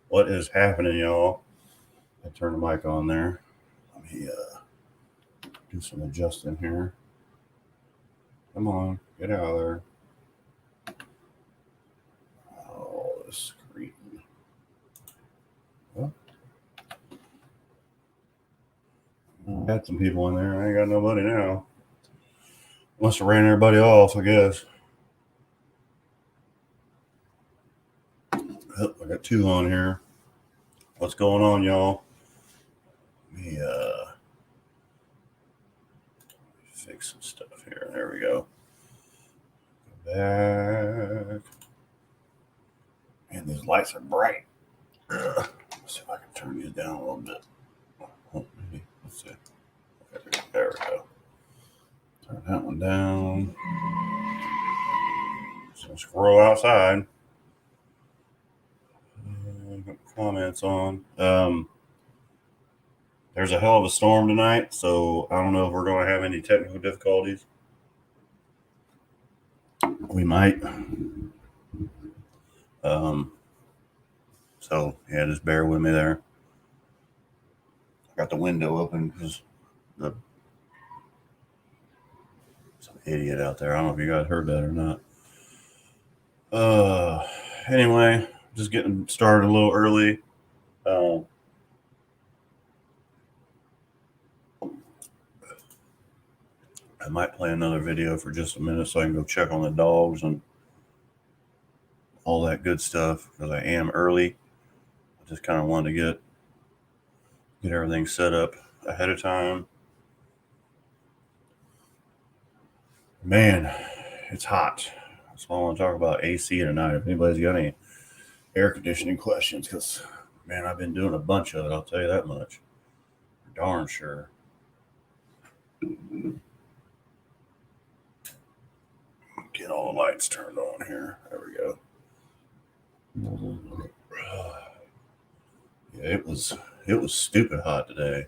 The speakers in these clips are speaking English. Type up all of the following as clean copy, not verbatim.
What is happening, y'all? I turned the mic on there. Let me do some adjusting here. Come on, get out of there. Oh, this screen. Well, I had some people in there. I ain't got nobody now. Must have ran everybody off, I guess. Oh, I got two on here. What's going on, y'all? Let me fix some stuff here. There we go. Go back. Man, these lights are bright. Let's see if I can turn these down a little bit. Oh, maybe. Let's see. There we go. Turn that one down. Some squirrel outside. Comments on. There's a hell of a storm tonight, so I don't know if we're going to have any technical difficulties. We might. So yeah, just bear with me there. I got the window open because some idiot out there. I don't know if you guys heard that or not. Anyway, just getting started a little early. I might play another video for just a minute so I can go check on the dogs and all that good stuff because I am early. I just kind of wanted to get everything set up ahead of time. Man, it's hot. That's why I want to talk about AC tonight. If anybody's got any air conditioning questions, because man, I've been doing a bunch of it. I'll tell you that much. For darn sure. Get all the lights turned on here. There we go. Yeah, it was stupid hot today.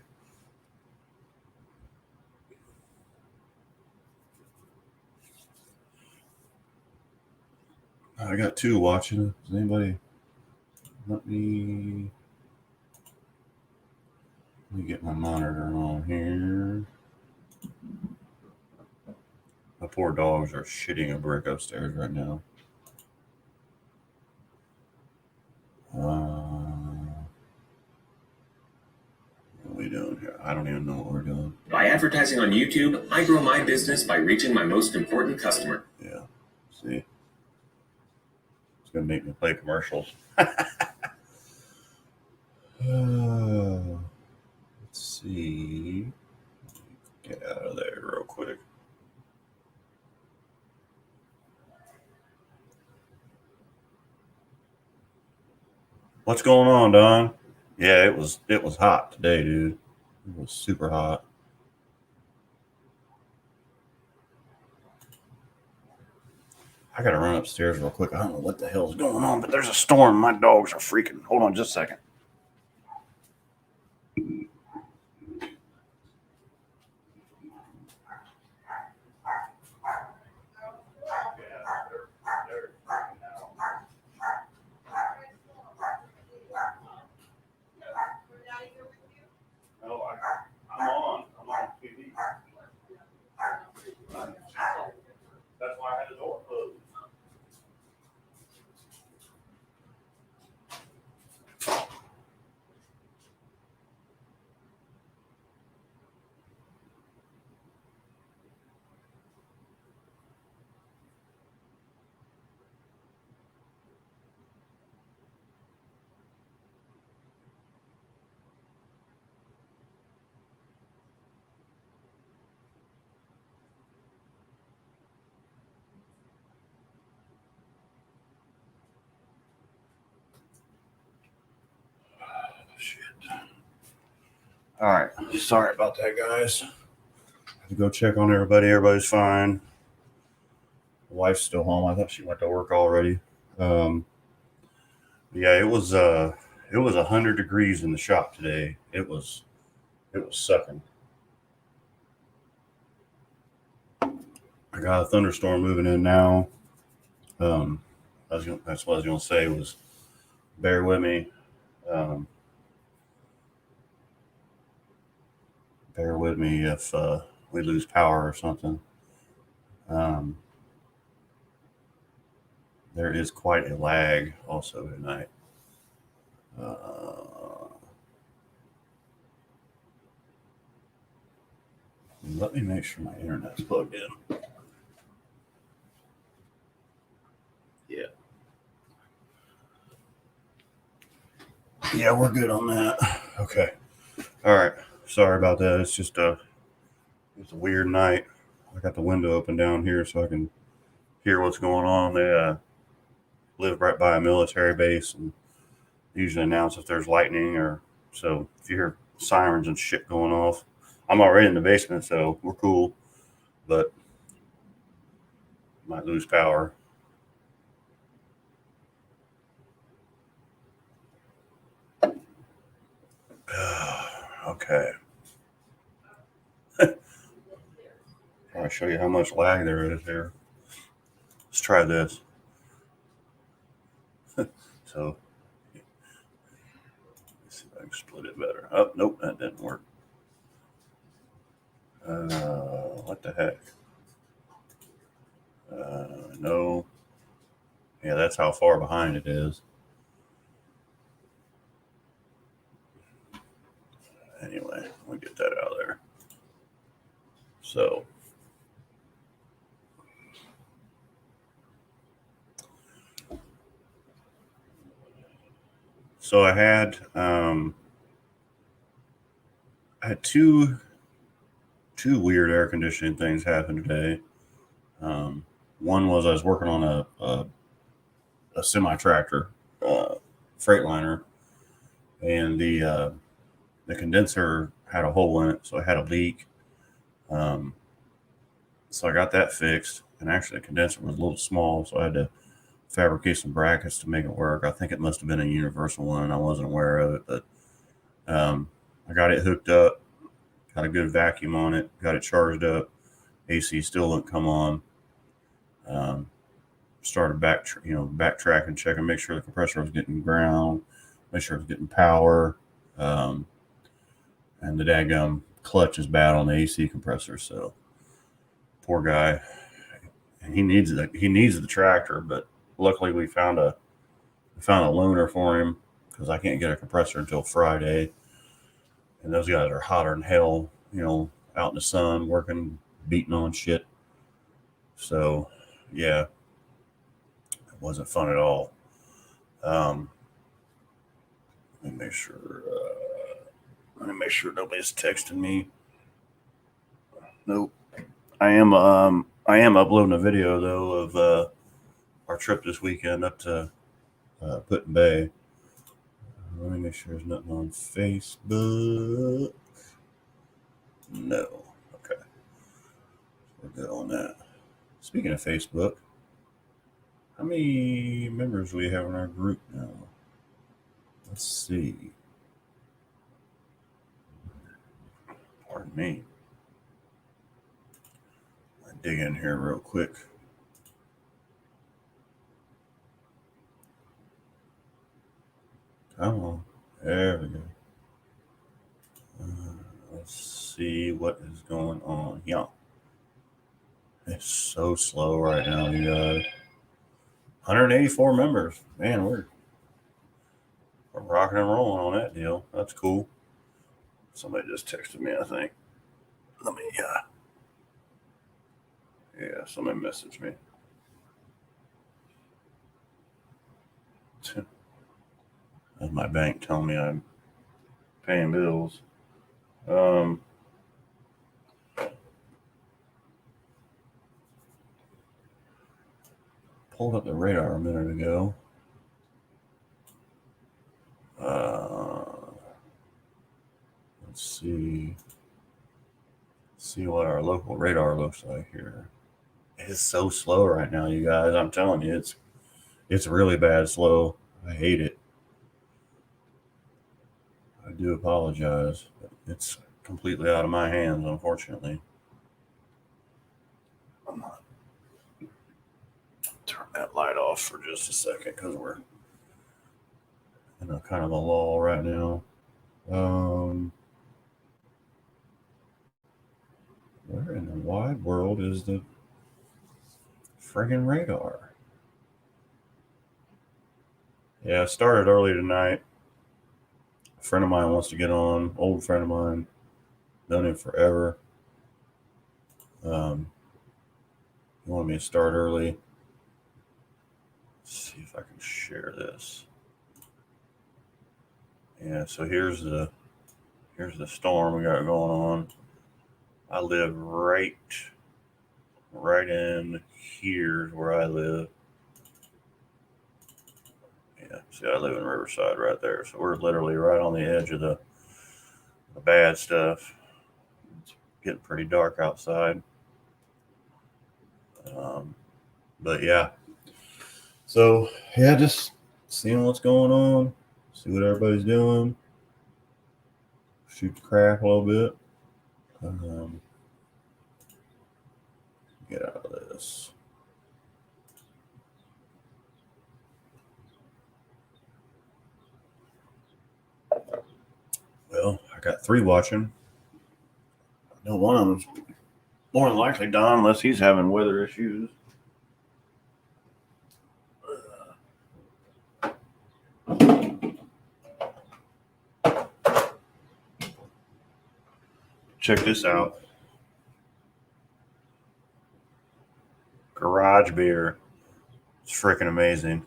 I got two watching. Does anybody let me get my monitor on here? My poor dogs are shitting a brick upstairs right now. What are we doing here? I don't even know what we're doing. By advertising on YouTube, I grow my business by reaching my most important customer. Yeah, see? It's going to make me play commercials. Let's see. Get out of there real quick. What's going on, Don? Yeah, it was hot today, dude. It was super hot. I gotta run upstairs real quick. I don't know what the hell's going on, but there's a storm. My dogs are freaking. Hold on just a second. I'm on TV. That's why I had the door closed. All right. Sorry about that, guys. I had to go check on everybody. Everybody's fine. The wife's still home. I thought she went to work already. Yeah, it was 100 degrees in the shop today. It was sucking. I got a thunderstorm moving in now. That's what I was gonna say was bear with me. Bear with me if we lose power or something. There is quite a lag also tonight. Let me make sure my internet's plugged in. Yeah. Yeah, we're good on that. Okay. All right. Sorry about that. It's just it's a weird night. I got the window open down here so I can hear what's going on. They live right by a military base and usually announce if there's lightning or so. If you hear sirens and shit going off, I'm already in the basement, so we're cool. But might lose power. Okay. I'll show you how much lag there is here. Let's try this. So, let's see if I can split it better. Oh, nope, that didn't work. What the heck? No. Yeah, that's how far behind it is. Anyway, we'll get that out of there. So I had two weird air conditioning things happen today. One was I was working on a semi tractor, Freightliner, and the condenser had a hole in it, so I had a leak. So I got that fixed, and actually the condenser was a little small, so I had to fabricate some brackets to make it work. I think it must have been a universal one, and I wasn't aware of it, but I got it hooked up, got a good vacuum on it, got it charged up. AC still wouldn't come on. Started backtracking, checking, make sure the compressor was getting ground, make sure it was getting power, and the daggum clutch is bad on the AC compressor. So poor guy, and he needs the tractor, but luckily we found a loaner for him because I can't get a compressor until Friday, and those guys are hotter than hell, out in the sun working, beating on shit. So yeah, it wasn't fun at all. Let me make sure. Let me make sure nobody's texting me. Nope. I am uploading a video though of our trip this weekend up to Put-in Bay. Let me make sure there's nothing on Facebook. No. Okay. We're good on that. Speaking of Facebook, how many members do we have in our group now? Let's see. Pardon me. I'll dig in here real quick. Come on. There we go. Let's see what is going on here. It's so slow right now, you guys. 184 members. Man, we're rocking and rolling on that deal. That's cool. Somebody just texted me, I think. Let me, yeah, somebody messaged me. That's my bank telling me I'm paying bills. Pulled up the radar a minute ago. Let's see what our local radar looks like here. It's so slow right now, you guys. I'm telling you, it's really bad slow. I hate it. I do apologize. It's completely out of my hands, unfortunately. I'm gonna turn that light off for just a second because we're in a kind of a lull right now. Where in the wide world is the friggin' radar? Yeah, I started early tonight. A friend of mine wants to get on, old friend of mine, known him forever. He wanted me to start early. Let's see if I can share this. Yeah, so here's the storm we got going on. I live right in here where I live. Yeah, see, I live in Riverside right there. So we're literally right on the edge of the bad stuff. It's getting pretty dark outside. But yeah. So yeah, just seeing what's going on, see what everybody's doing, shoot the crap a little bit. Get out of this. Well, I got 3 watching. I know one of them's more than likely Don, unless he's having weather issues. Check this out. Garage beer. It's freaking amazing.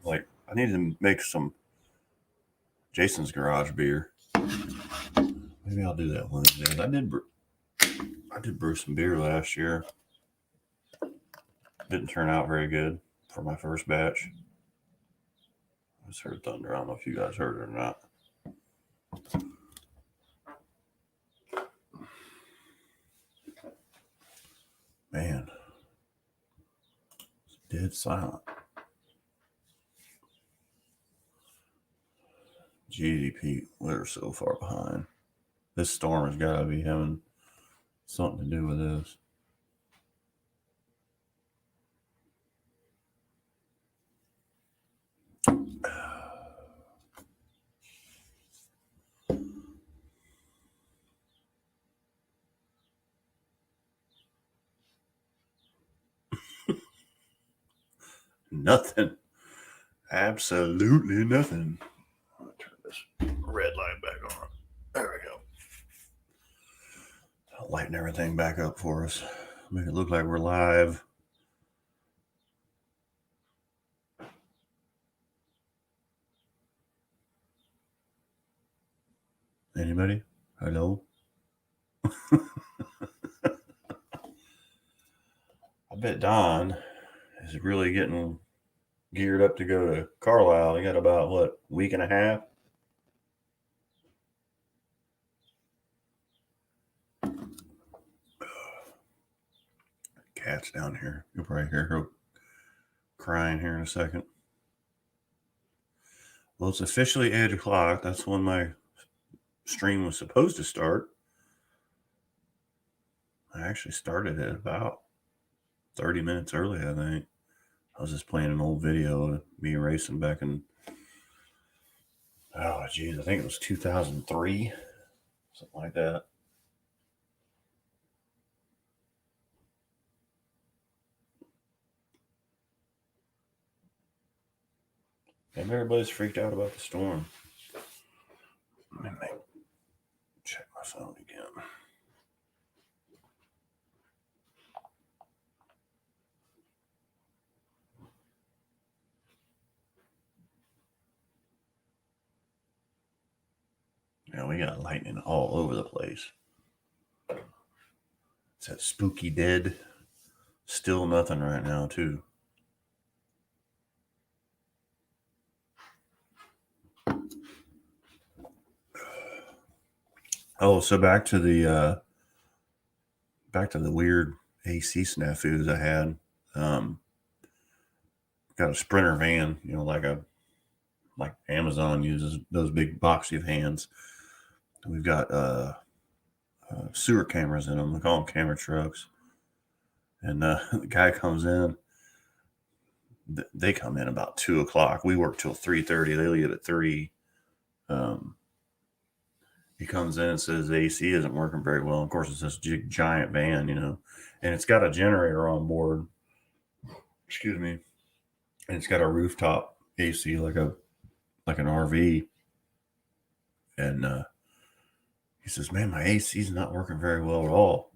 Like, I need to make some Jason's garage beer. Maybe I'll do that one of these days. I did brew some beer last year. Didn't turn out very good for my first batch. I just heard thunder. I don't know if you guys heard it or not. Man, it's dead silent. GDP, we're so far behind. This storm has got to be having something to do with this. Nothing. Absolutely nothing. I'll turn this red light back on. There we go. I'll lighten everything back up for us. Make it look like we're live. Anybody? Hello? I bet Don is really getting geared up to go to Carlisle. He got about, what, week and a half? Cat's down here. You'll probably hear her crying here in a second. Well, it's officially 8 o'clock. That's when my stream was supposed to start. I actually started it about 30 minutes early, I think. I was just playing an old video of me racing back in, oh, geez, I think it was 2003, something like that. And everybody's freaked out about the storm. Let me check my phone again. Yeah, we got lightning all over the place. It's that spooky dead. Still nothing right now, too. Oh, so back to the weird AC snafus I had. Got a Sprinter van, like Amazon uses those big boxy vans. We've got sewer cameras in them. We call them camera trucks. And the guy comes in, they come in about 2:00. We work till 3:30. They leave at 3. He comes in and says the AC isn't working very well. Of course, it's this giant van, and it's got a generator on board. Excuse me, and it's got a rooftop AC like an RV. And he says, "Man, my AC's not working very well at all."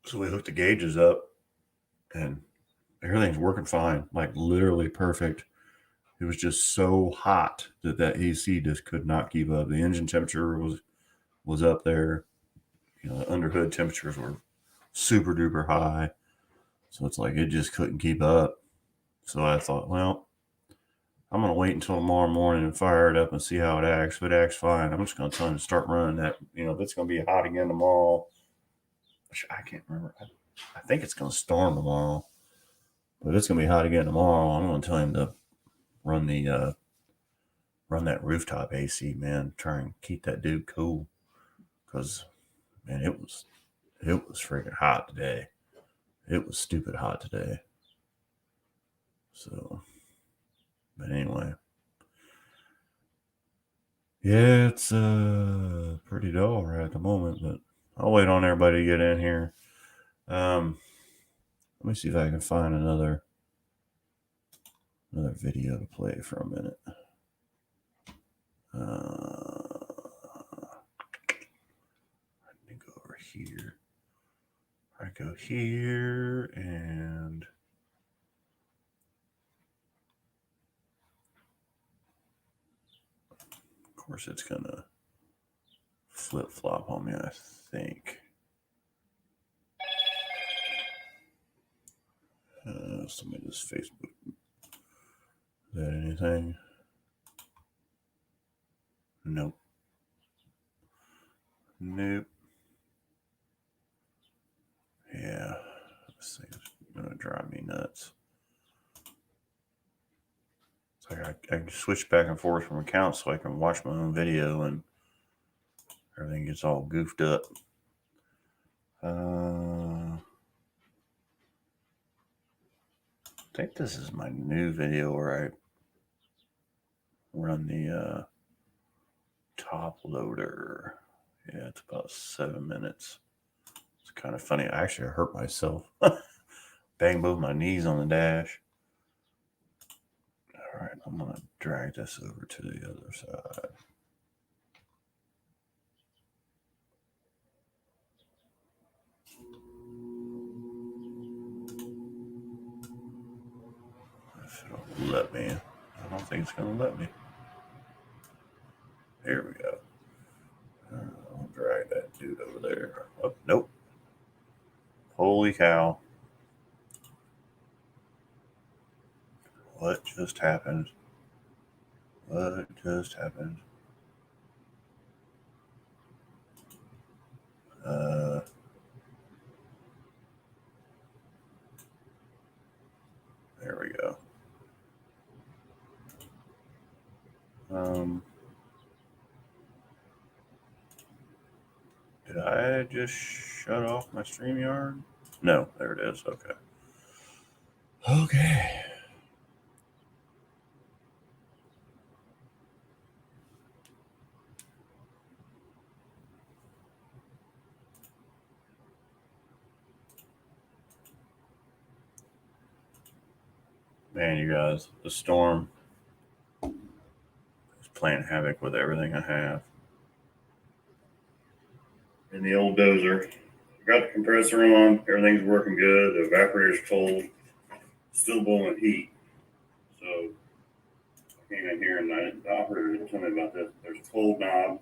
So we hooked the gauges up, and everything's working fine, like literally perfect. It was just so hot that AC just could not keep up. The engine temperature was up there. The underhood temperatures were super duper high. So it's like it just couldn't keep up. So I thought, well, I'm going to wait until tomorrow morning and fire it up and see how it acts. If it acts fine, I'm just going to tell him to start running that. If it's going to be hot again tomorrow, which I can't remember. I think it's going to storm tomorrow. But if it's going to be hot again tomorrow, I'm going to tell him to run that rooftop AC, man. Try and keep that dude cool. Because, man, it was freaking hot today. It was stupid hot today. So, but anyway. Yeah, it's pretty dull right at the moment, but I'll wait on everybody to get in here. Let me see if I can find another video to play for a minute. Let me go over here. I go here, and of course it's gonna flip-flop on me, I think. Somebody just Facebook. Is that anything? Nope. Yeah, this thing's gonna drive me nuts. It's like I can switch back and forth from accounts so I can watch my own video and everything gets all goofed up. I think this is my new video where I run the top loader. Yeah, it's about 7 minutes. It's kind of funny. I actually hurt myself. Bang both my knees on the dash. All right, I'm going to drag this over to the other side. If it'll let me. I don't think it's going to let me. Here we go. I'll drag that dude over there. Oh, nope. Holy cow. What just happened? What just happened? There we go. Did I just shut off my StreamYard? No, there it is. Okay. Okay. Man, you guys, the storm is playing havoc with everything I have. In the old dozer, got the compressor on, everything's working good, the evaporator's cold, still blowing heat. So I came in here and the operator didn't tell me about this. There's a cold knob.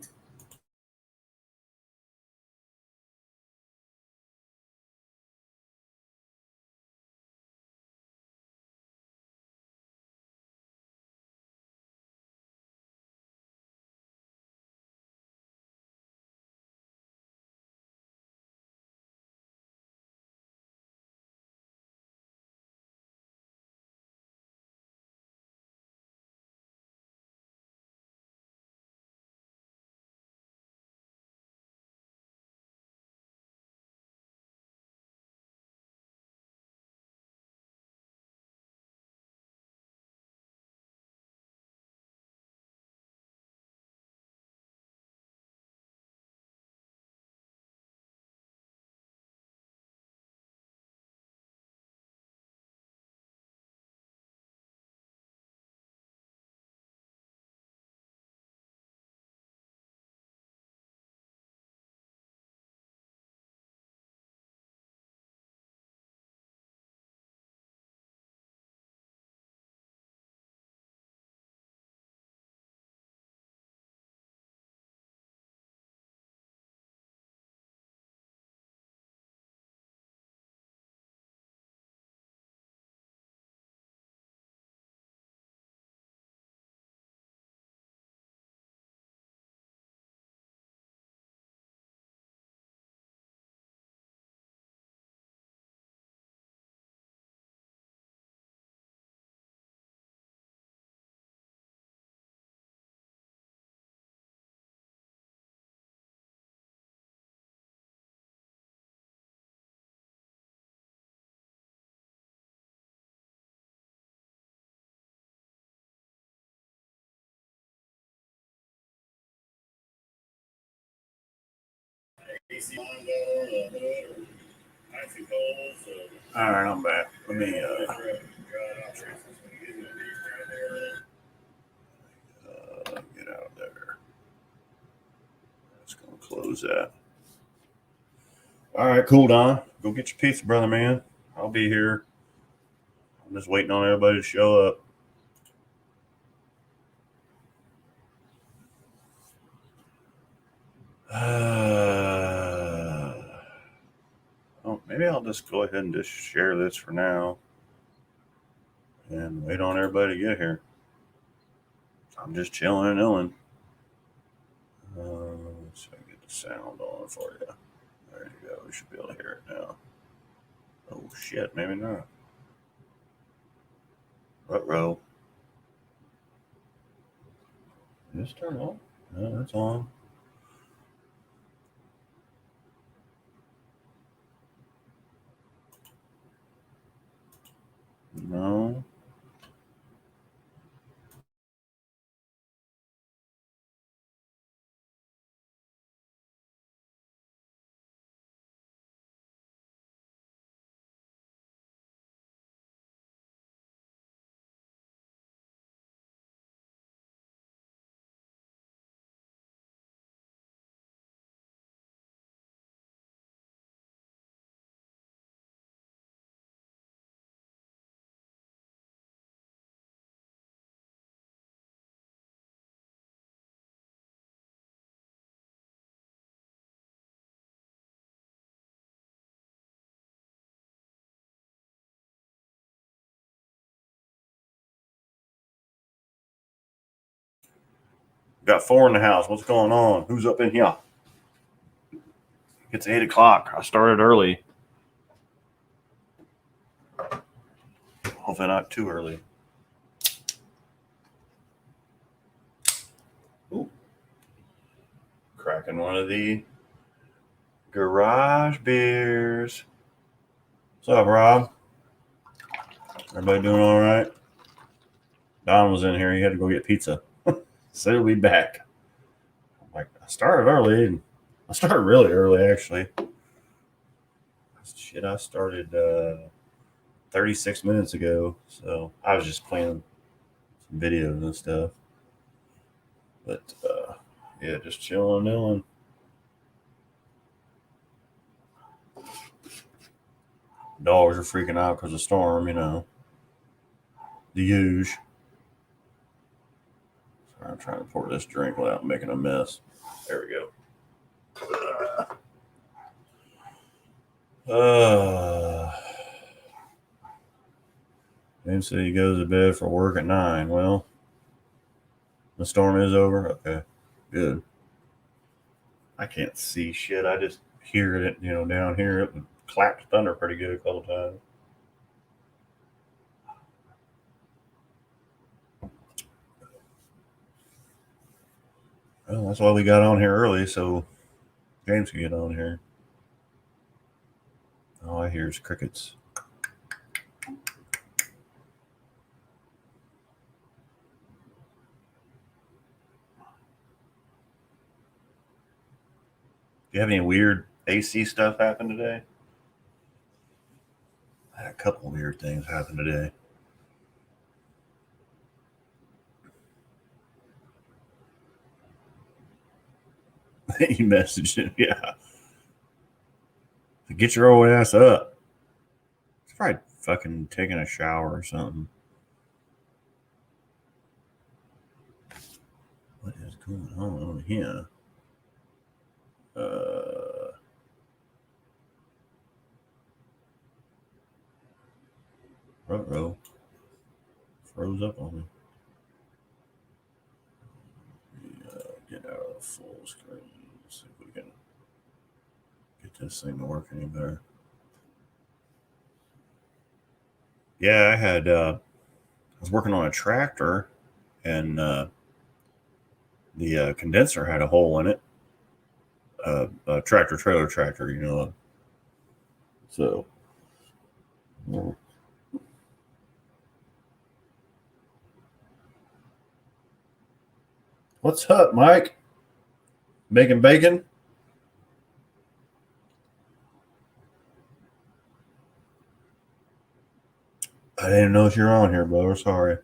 All right, I'm back. Let me get out of there. Just gonna close that. All right, cool, Don. Go get your pizza, brother, man. I'll be here. I'm just waiting on everybody to show up. Oh, maybe I'll just go ahead and just share this for now and wait on everybody to get here. I'm just chilling and illing. Let's see if I can get the sound on for you. There you go. We should be able to hear it now. Oh, shit. Maybe not. Ruh-roh. Is this turned on? No, that's on. No. Got 4 in the house. What's going on? Who's up in here? It's 8 o'clock. I started early. Hopefully not too early. Ooh. Cracking one of the garage beers. What's up, Rob? Everybody doing all right? Don was in here. He had to go get pizza. So he'll be back. I started early. And I started really early, actually. Shit, I started 36 minutes ago. So I was just playing some videos and stuff. But yeah, just chilling and dogs are freaking out because of the storm, the huge. Sorry, I'm trying to pour this drink without making a mess. There we go. James said he goes to bed for work at 9. Well, the storm is over. Okay, good. I can't see shit. I just hear it, down here. It clapped thunder pretty good a couple times. Well, that's why we got on here early, so James can get on here. All I hear is crickets. Do you have any weird AC stuff happen today? I had a couple weird things happen today. You messaged him, yeah. Get your old ass up. It's probably fucking taking a shower or something. What is going on here? Uh-oh. Froze up on me. Get out of the full screen. See if we can get this thing to work any better. Yeah, I was working on a tractor, and the condenser had a hole in it. A trailer tractor, So, what's up, Mike? Making bacon? didn't know you're on here, brother. Sorry.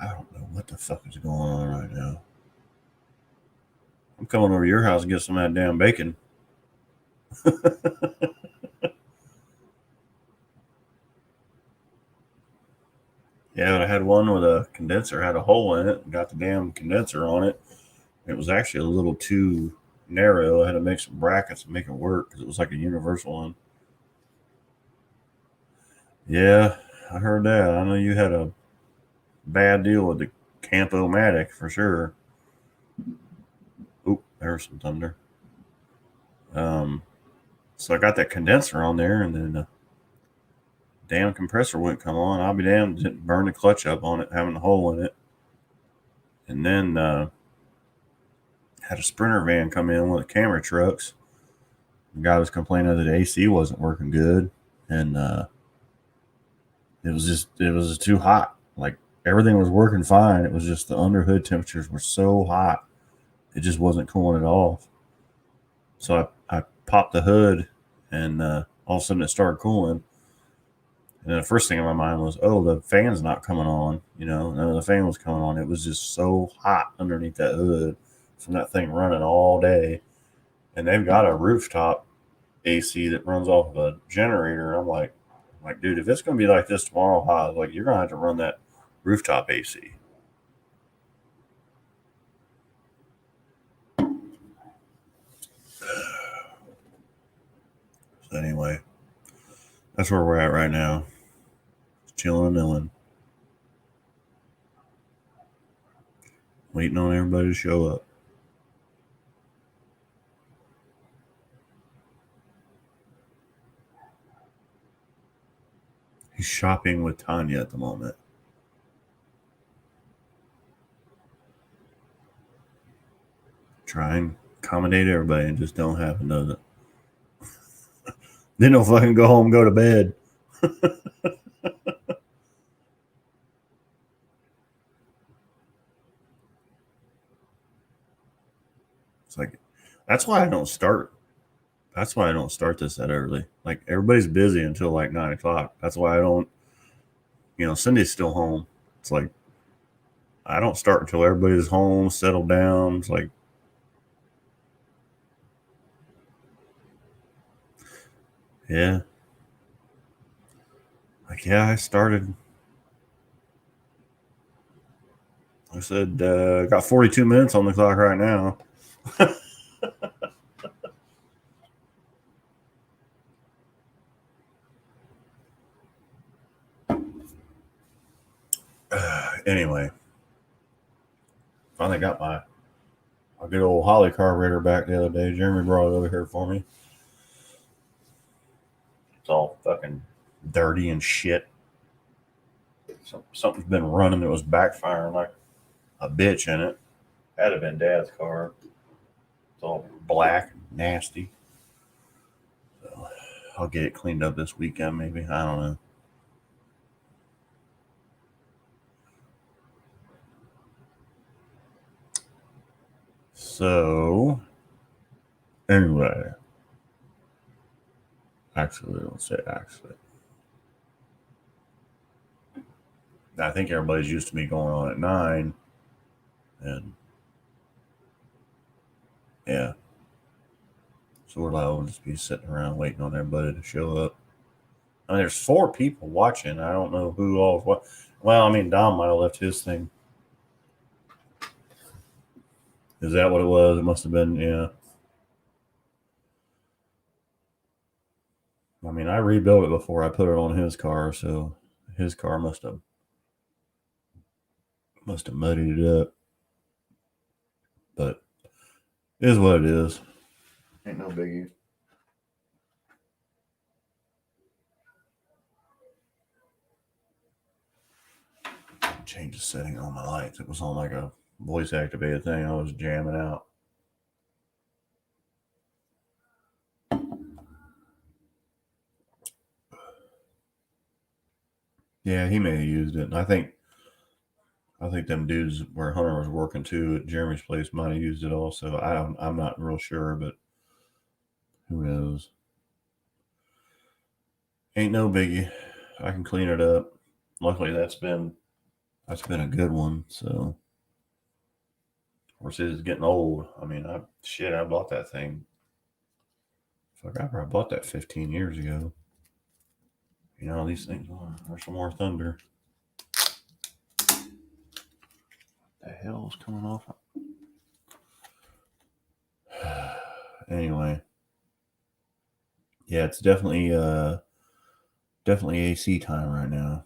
I don't know what the fuck is going on right now. I'm coming over to your house and get some of that damn bacon. Yeah, but I had one with a condenser, had a hole in it, and got the damn condenser on it. It was actually a little too narrow. I had to make some brackets and make it work because it was like a universal one. Yeah, I heard that. I know you had a bad deal with the Campo-Matic for sure. Oop, there's some thunder. So I got that condenser on there, and then the damn compressor wouldn't come on. I'll be damned, didn't burn the clutch up on it, having a hole in it. And then had a Sprinter van come in with the camera trucks. The guy was complaining that the AC wasn't working good, and it was just too hot. Like everything was working fine. It was just the under hood temperatures were so hot, it just wasn't cooling it off. So I popped the hood, and all of a sudden it started cooling. And then the first thing in my mind was, oh, the fan's not coming on. No, the fan was coming on. It was just so hot underneath that hood from that thing running all day. And they've got a rooftop AC that runs off of a generator. I'm like, dude, if it's going to be like this tomorrow, like you're going to have to run that rooftop AC. So anyway, that's where we're at right now. Chilling and milling. Waiting on everybody to show up. He's shopping with Tanya at the moment. Try and accommodate everybody and just don't happen, does it? Then they'll fucking go home and go to bed. It's like, that's why I don't start this that early. Like everybody's busy until like 9 o'clock. That's why I don't, Cindy's still home. It's like, I don't start until everybody's home, settled down. It's like, yeah. Like, yeah, I started. I said, got 42 minutes on the clock right now. Anyway, finally got my good old Holly carburetor back the other day. Jeremy brought it over here for me. It's all fucking dirty and shit. Something's been running that was backfiring like a bitch in it. Had have been Dad's car. It's all black and nasty. So I'll get it cleaned up this weekend, maybe. I don't know. So anyway, actually, I think everybody's used to me going on at 9, and yeah, so we're allowed to just be sitting around waiting on everybody to show up. I mean, there's 4 people watching. I don't know who all what. Well, I mean, Dom might have left his thing. Is that what it was? It must have been, yeah. I mean, I rebuilt it before I put it on his car, so his car must have muddied it up. But it is what it is. Ain't no biggie. Change the setting on my lights. It was on like a voice activated thing. I was jamming out. Yeah, he may have used it. And I think them dudes where Hunter was working too at Jeremy's place might have used it also. I'm not real sure, but Who knows? Ain't no biggie. I can clean it up. Luckily, that's been a good one. So, of course, it is getting old. I mean, I bought that thing. Fuck, I probably bought that 15 years ago. You know, these things are some more thunder. What the hell is coming off? Anyway, yeah, it's definitely AC time right now.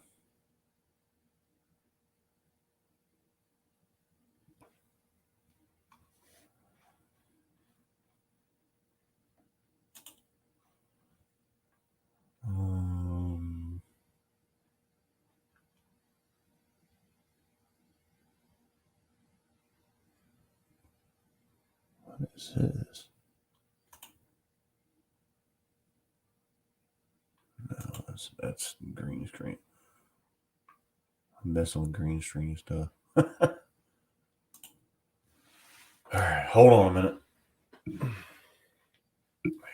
What is this? No, that's green screen. I'm messing with green screen stuff. All right, hold on a minute.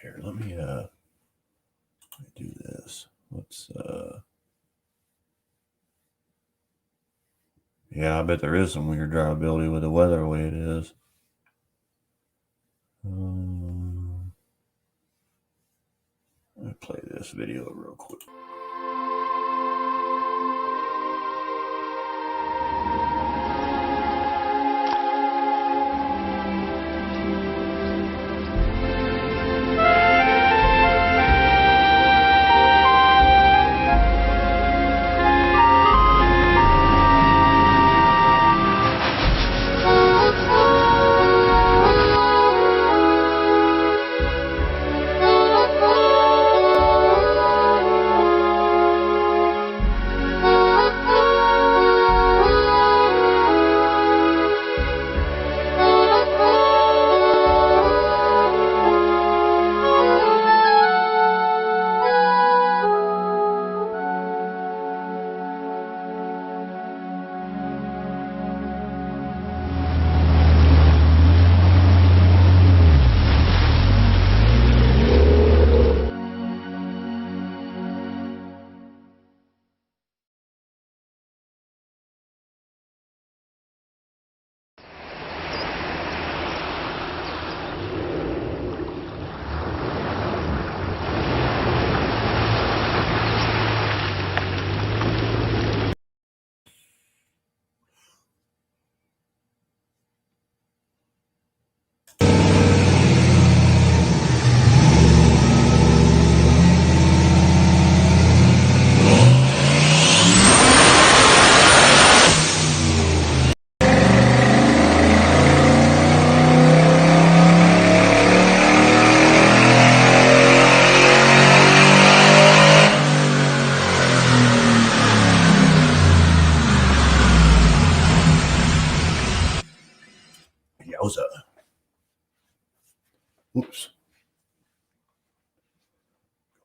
Here, let me do this. Let's yeah, I bet there is some weird drivability with the weather the way it is. Let me play this video real quick. Yowza. Oops.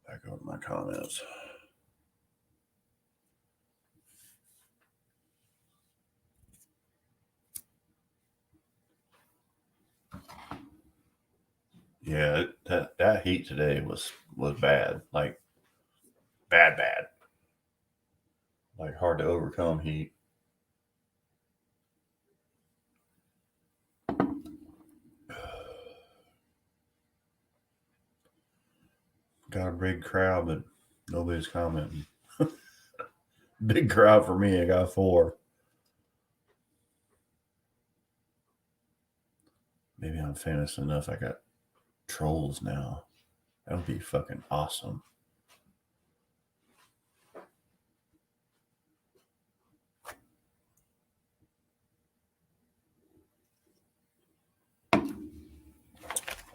Go back over to my comments. Yeah, that heat today was bad. Like bad. Like hard to overcome heat. Got a big crowd, but nobody's commenting. Big crowd for me. I got 4. Maybe I'm famous enough. I got trolls now. That would be fucking awesome.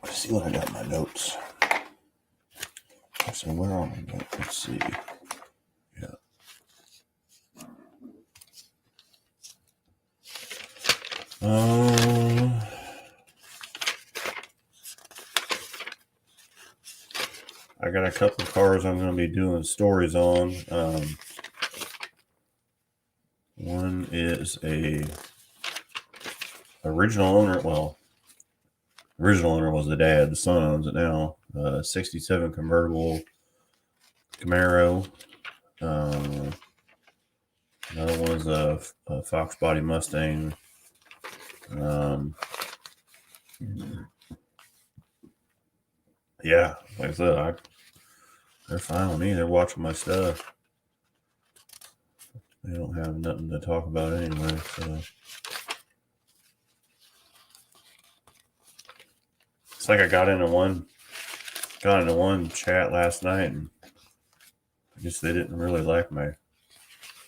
Let's see what I got in my notes. So where are my notes? Let's see. Yeah. I got a couple of cars I'm going to be doing stories on. One is a original owner. Well, original owner was the dad. The son owns it now. '67 convertible Camaro. Another one is a Fox Body Mustang. Yeah, like I said, they're fine with me. They're watching my stuff. They don't have nothing to talk about anyway, so it's like I got into one chat last night, and I guess they didn't really like my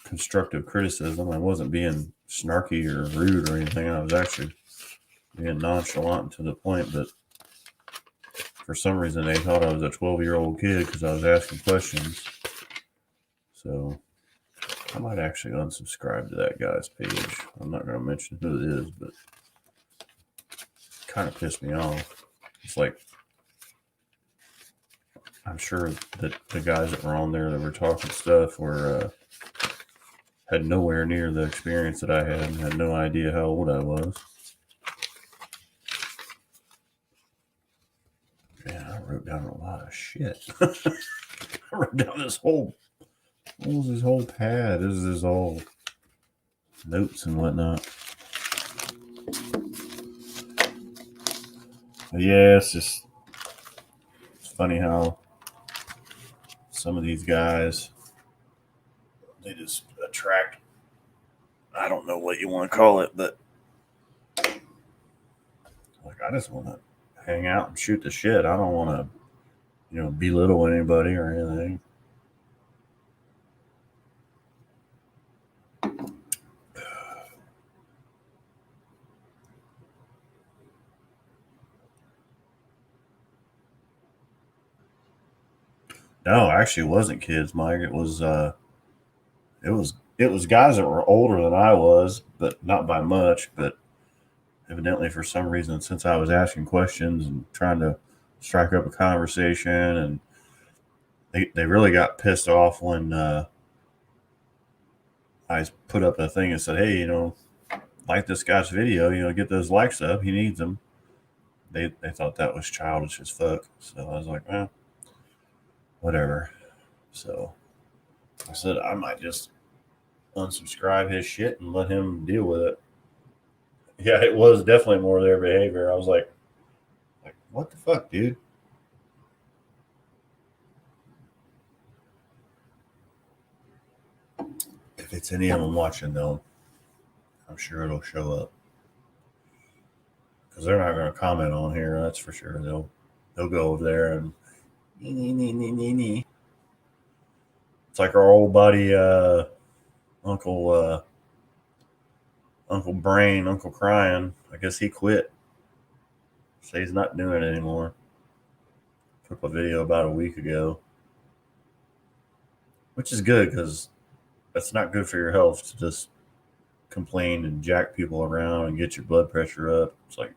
constructive criticism. I wasn't being snarky or rude or anything. I was actually being nonchalant to the point, but for some reason they thought I was a 12-year-old kid because I was asking questions. So I might actually unsubscribe to that guy's page. I'm not going to mention who it is, but it kind of pissed me off. It's like, I'm sure that the guys that were on there that were talking stuff were had nowhere near the experience that I had and had no idea how old I was. Man, I wrote down a lot of shit. I wrote down this whole pad. This is all notes and whatnot. But yeah, it's funny how some of these guys, they just attract, I don't know what you want to call it, but like, I just want to hang out and shoot the shit. I don't want to, belittle anybody or anything. No, actually, it wasn't kids, Mike. It was guys that were older than I was, but not by much. But evidently, for some reason, since I was asking questions and trying to strike up a conversation, and they really got pissed off when I put up a thing and said, "Hey, like this guy's video, get those likes up. He needs them." They thought that was childish as fuck. So I was like, well, whatever. So I said I might just unsubscribe his shit and let him deal with it. Yeah, it was definitely more their behavior. I was like, what the fuck, dude? If it's any of them watching, though, I'm sure it'll show up because they're not going to comment on here. That's for sure. They'll go over there and it's like our old buddy Uncle Brain, Uncle Crying. I guess he quit. So he's not doing it anymore. Took a video about a week ago, which is good because that's not good for your health to just complain and jack people around and get your blood pressure up. It's like,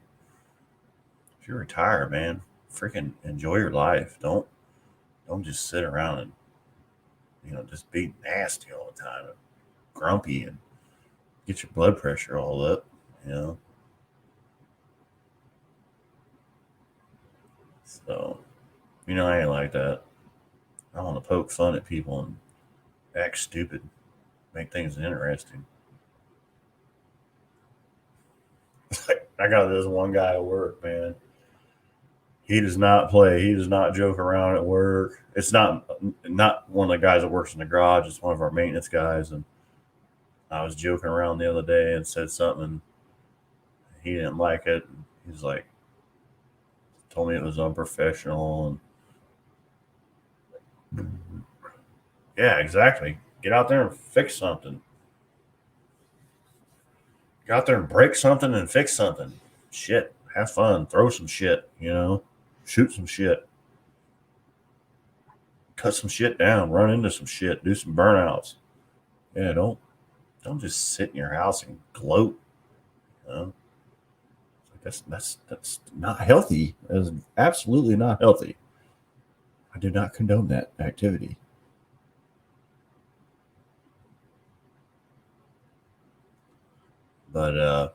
if you're retired, man, freaking enjoy your life. Don't just sit around and just be nasty all the time and grumpy and get your blood pressure all up. So I ain't like that. I want to poke fun at people and act stupid, make things interesting. I got this one guy at work, man. He does not play. He does not joke around at work. It's not one of the guys that works in the garage. It's one of our maintenance guys. And I was joking around the other day and said something. He didn't like it. He's like, told me it was unprofessional. And yeah, exactly. Get out there and fix something. Get out there and break something and fix something. Shit. Have fun. Throw some shit, shoot some shit. Cut some shit down. Run into some shit. Do some burnouts. Yeah, don't just sit in your house and gloat. That's not healthy. That's absolutely not healthy. I do not condone that activity. But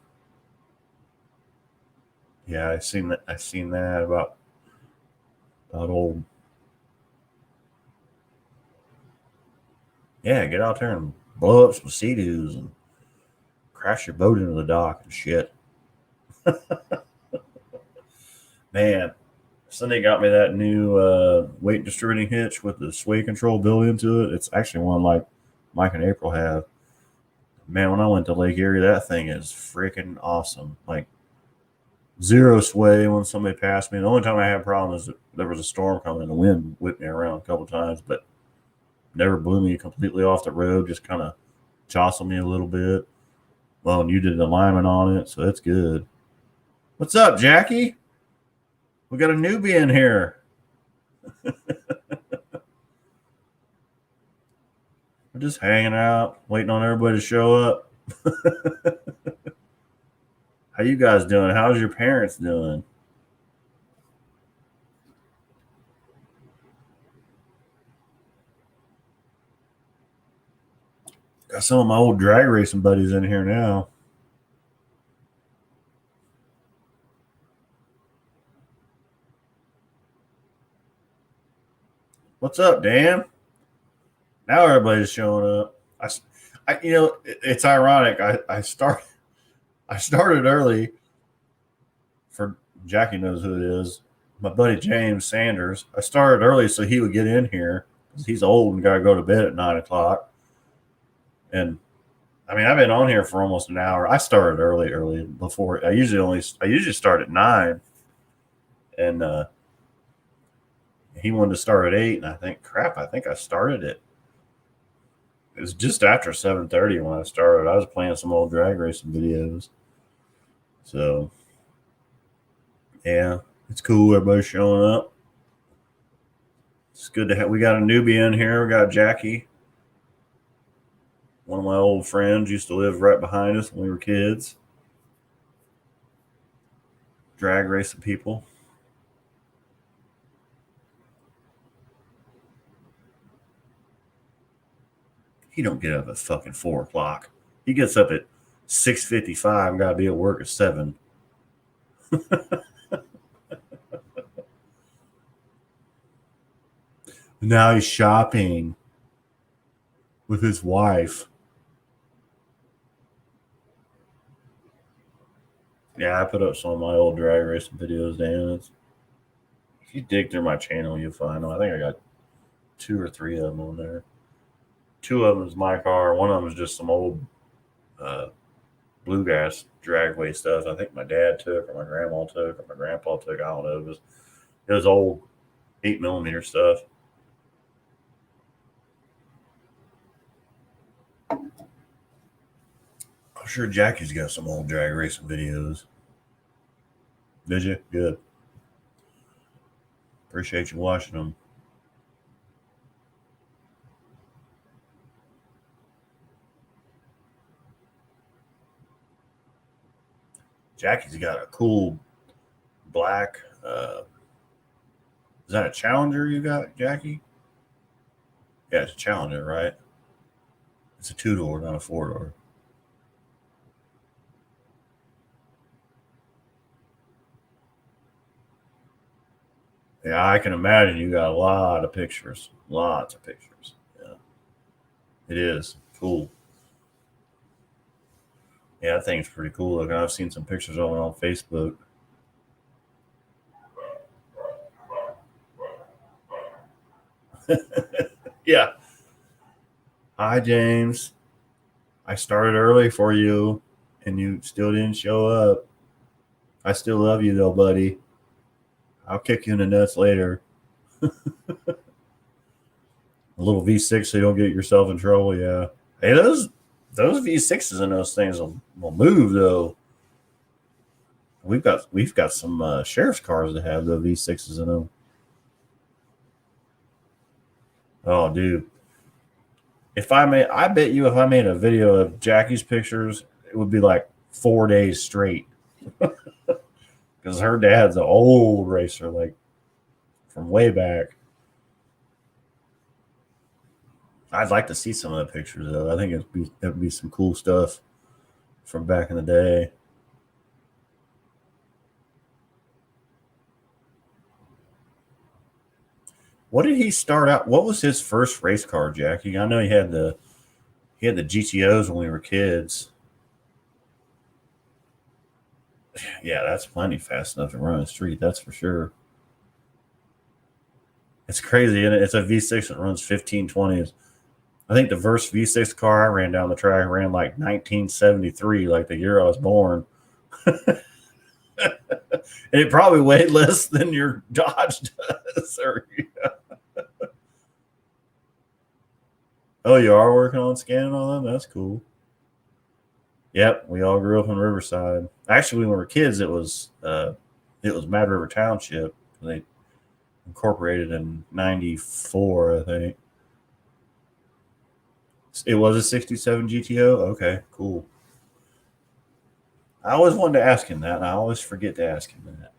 yeah, I seen that about About old. Yeah, get out there and blow up some Sea-Doos and crash your boat into the dock and shit. Man, Sunday got me that new weight distributing hitch with the sway control built into it. It's actually one like Mike and April have. Man, when I went to Lake Erie, that thing is freaking awesome. Like zero sway when somebody passed me. The only time I had a problem is there was a storm coming and the wind whipped me around a couple times, but never blew me completely off the road. Just kind of jostled me a little bit. Well, and you did the alignment on it, so that's good. What's up, Jackie? We got a newbie in here. We're just hanging out, waiting on everybody to show up. How you guys doing? How's your parents doing? Got some of my old drag racing buddies in here now. What's up, Dan? Now everybody's showing up. It's ironic. I started early. For Jackie knows who it is. My buddy James Sanders. I started early so he would get in here because he's old and got to go to bed at 9:00. And I mean, I've been on here for almost an hour. I started early before. I usually start at 9, and he wanted to start at 8, and I think I started it. It was just after 7:30 when I started. I was playing some old drag racing videos. So, yeah, it's cool. Everybody's showing up. It's good to have. We got a newbie in here. We got Jackie. One of my old friends used to live right behind us when we were kids. Drag racing people. He don't get up at fucking 4:00. He gets up at 6:55 and got to be at work at 7. Now he's shopping with his wife. Yeah, I put up some of my old drag racing videos, Dan. If you dig through my channel, you'll find them. I think I got 2 or 3 of them on there. 2 of them is my car. One of them is just some old bluegrass dragway stuff. I think my dad took, or my grandma took, or my grandpa took. I don't know. It was old 8mm stuff. I'm sure Jackie's got some old drag racing videos. Did you? Good. Appreciate you watching them. Jackie's got a cool black. Is that a Challenger you got, Jackie? Yeah, it's a Challenger, right? It's a 2-door, not a 4-door. Yeah, I can imagine you got a lot of pictures. Lots of pictures. Yeah. It is cool. Yeah, that thing's pretty cool looking. I've seen some pictures of it on Facebook. Yeah. Hi, James. I started early for you, and you still didn't show up. I still love you, though, buddy. I'll kick you in the nuts later. A little V6 so you don't get yourself in trouble. Yeah. Hey, those V6s and those things will move though. We've got some sheriff's cars that have the V6s in them. Oh, dude. I bet you if I made a video of Jackie's pictures, it would be like 4 days straight. Because her dad's an old racer, like from way back. I'd like to see some of the pictures though. I think it'd be some cool stuff from back in the day. What did he start out? What was his first race car, Jackie? I know he had the GTOs when we were kids. Yeah, that's plenty fast enough to run a street. That's for sure. It's crazy, and it's a V6 that runs 1520s. I think the first V6 car I ran down the track ran like 1973, like the year I was born. And it probably weighed less than your Dodge does. Oh, you are working on scanning on them? That's cool. Yep, we all grew up in Riverside. Actually, when we were kids, it was Mad River Township. They incorporated in '94, I think. It was a '67 GTO. Okay, cool. I always wanted to ask him that, and I always forget to ask him that.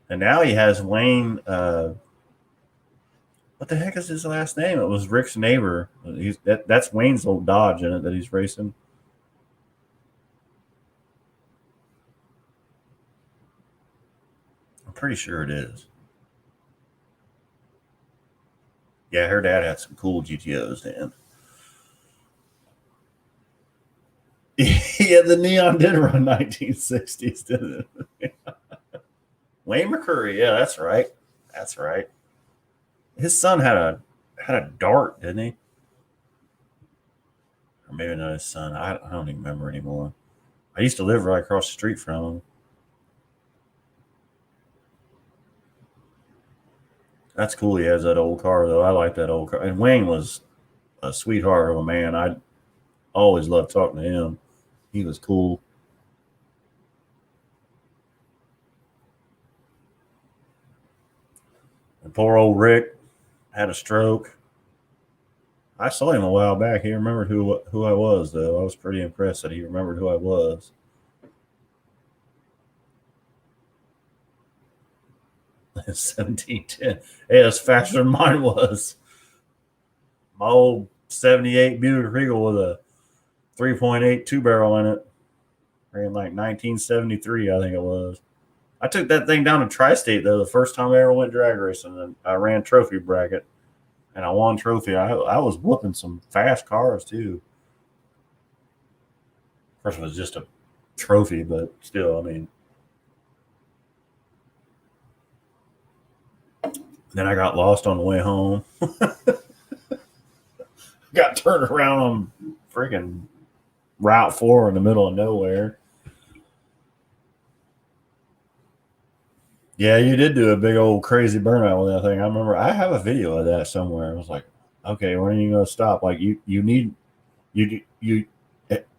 And now he has Wayne. What the heck is his last name? It was Rick's neighbor. That's Wayne's old Dodge in it that he's racing. I'm pretty sure it is. Yeah, her dad had some cool GTOs then. Yeah, the Neon did run 1960s, didn't it? Wayne McCurry. Yeah, that's right. That's right. His son had a Dart, didn't he? Or maybe not his son. I don't even remember anymore. I used to live right across the street from him. That's cool. He has that old car, though. I like that old car. And Wayne was a sweetheart of a man. I always loved talking to him. He was cool. And poor old Rick had a stroke. I saw him a while back. He remembered who I was, though. I was pretty impressed that he remembered who I was. 1710. Hey, that's faster than mine was. My old 78 Buick Regal with a 3.8 two barrel in it. Ran like 1973, I think it was. I took that thing down to Tri-State, though, the first time I ever went drag racing. And I ran trophy bracket, and I won trophy. I was whooping some fast cars, too. Of course, it was just a trophy, but still, I mean. Then I got lost on the way home. Got turned around on freaking Route 4 in the middle of nowhere. Yeah, you did do a big old crazy burnout with that thing. I remember I have a video of that somewhere. I was like, okay, when are you going to stop? Like you need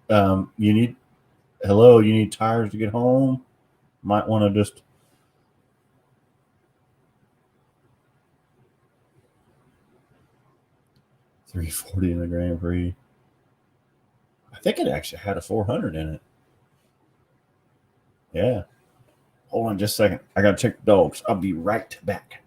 hello, you need tires to get home. Might want to just 340 in the Grand Prix. I think it actually had a 400 in it. Yeah. Hold on just a second. I got to check the dogs. I'll be right back.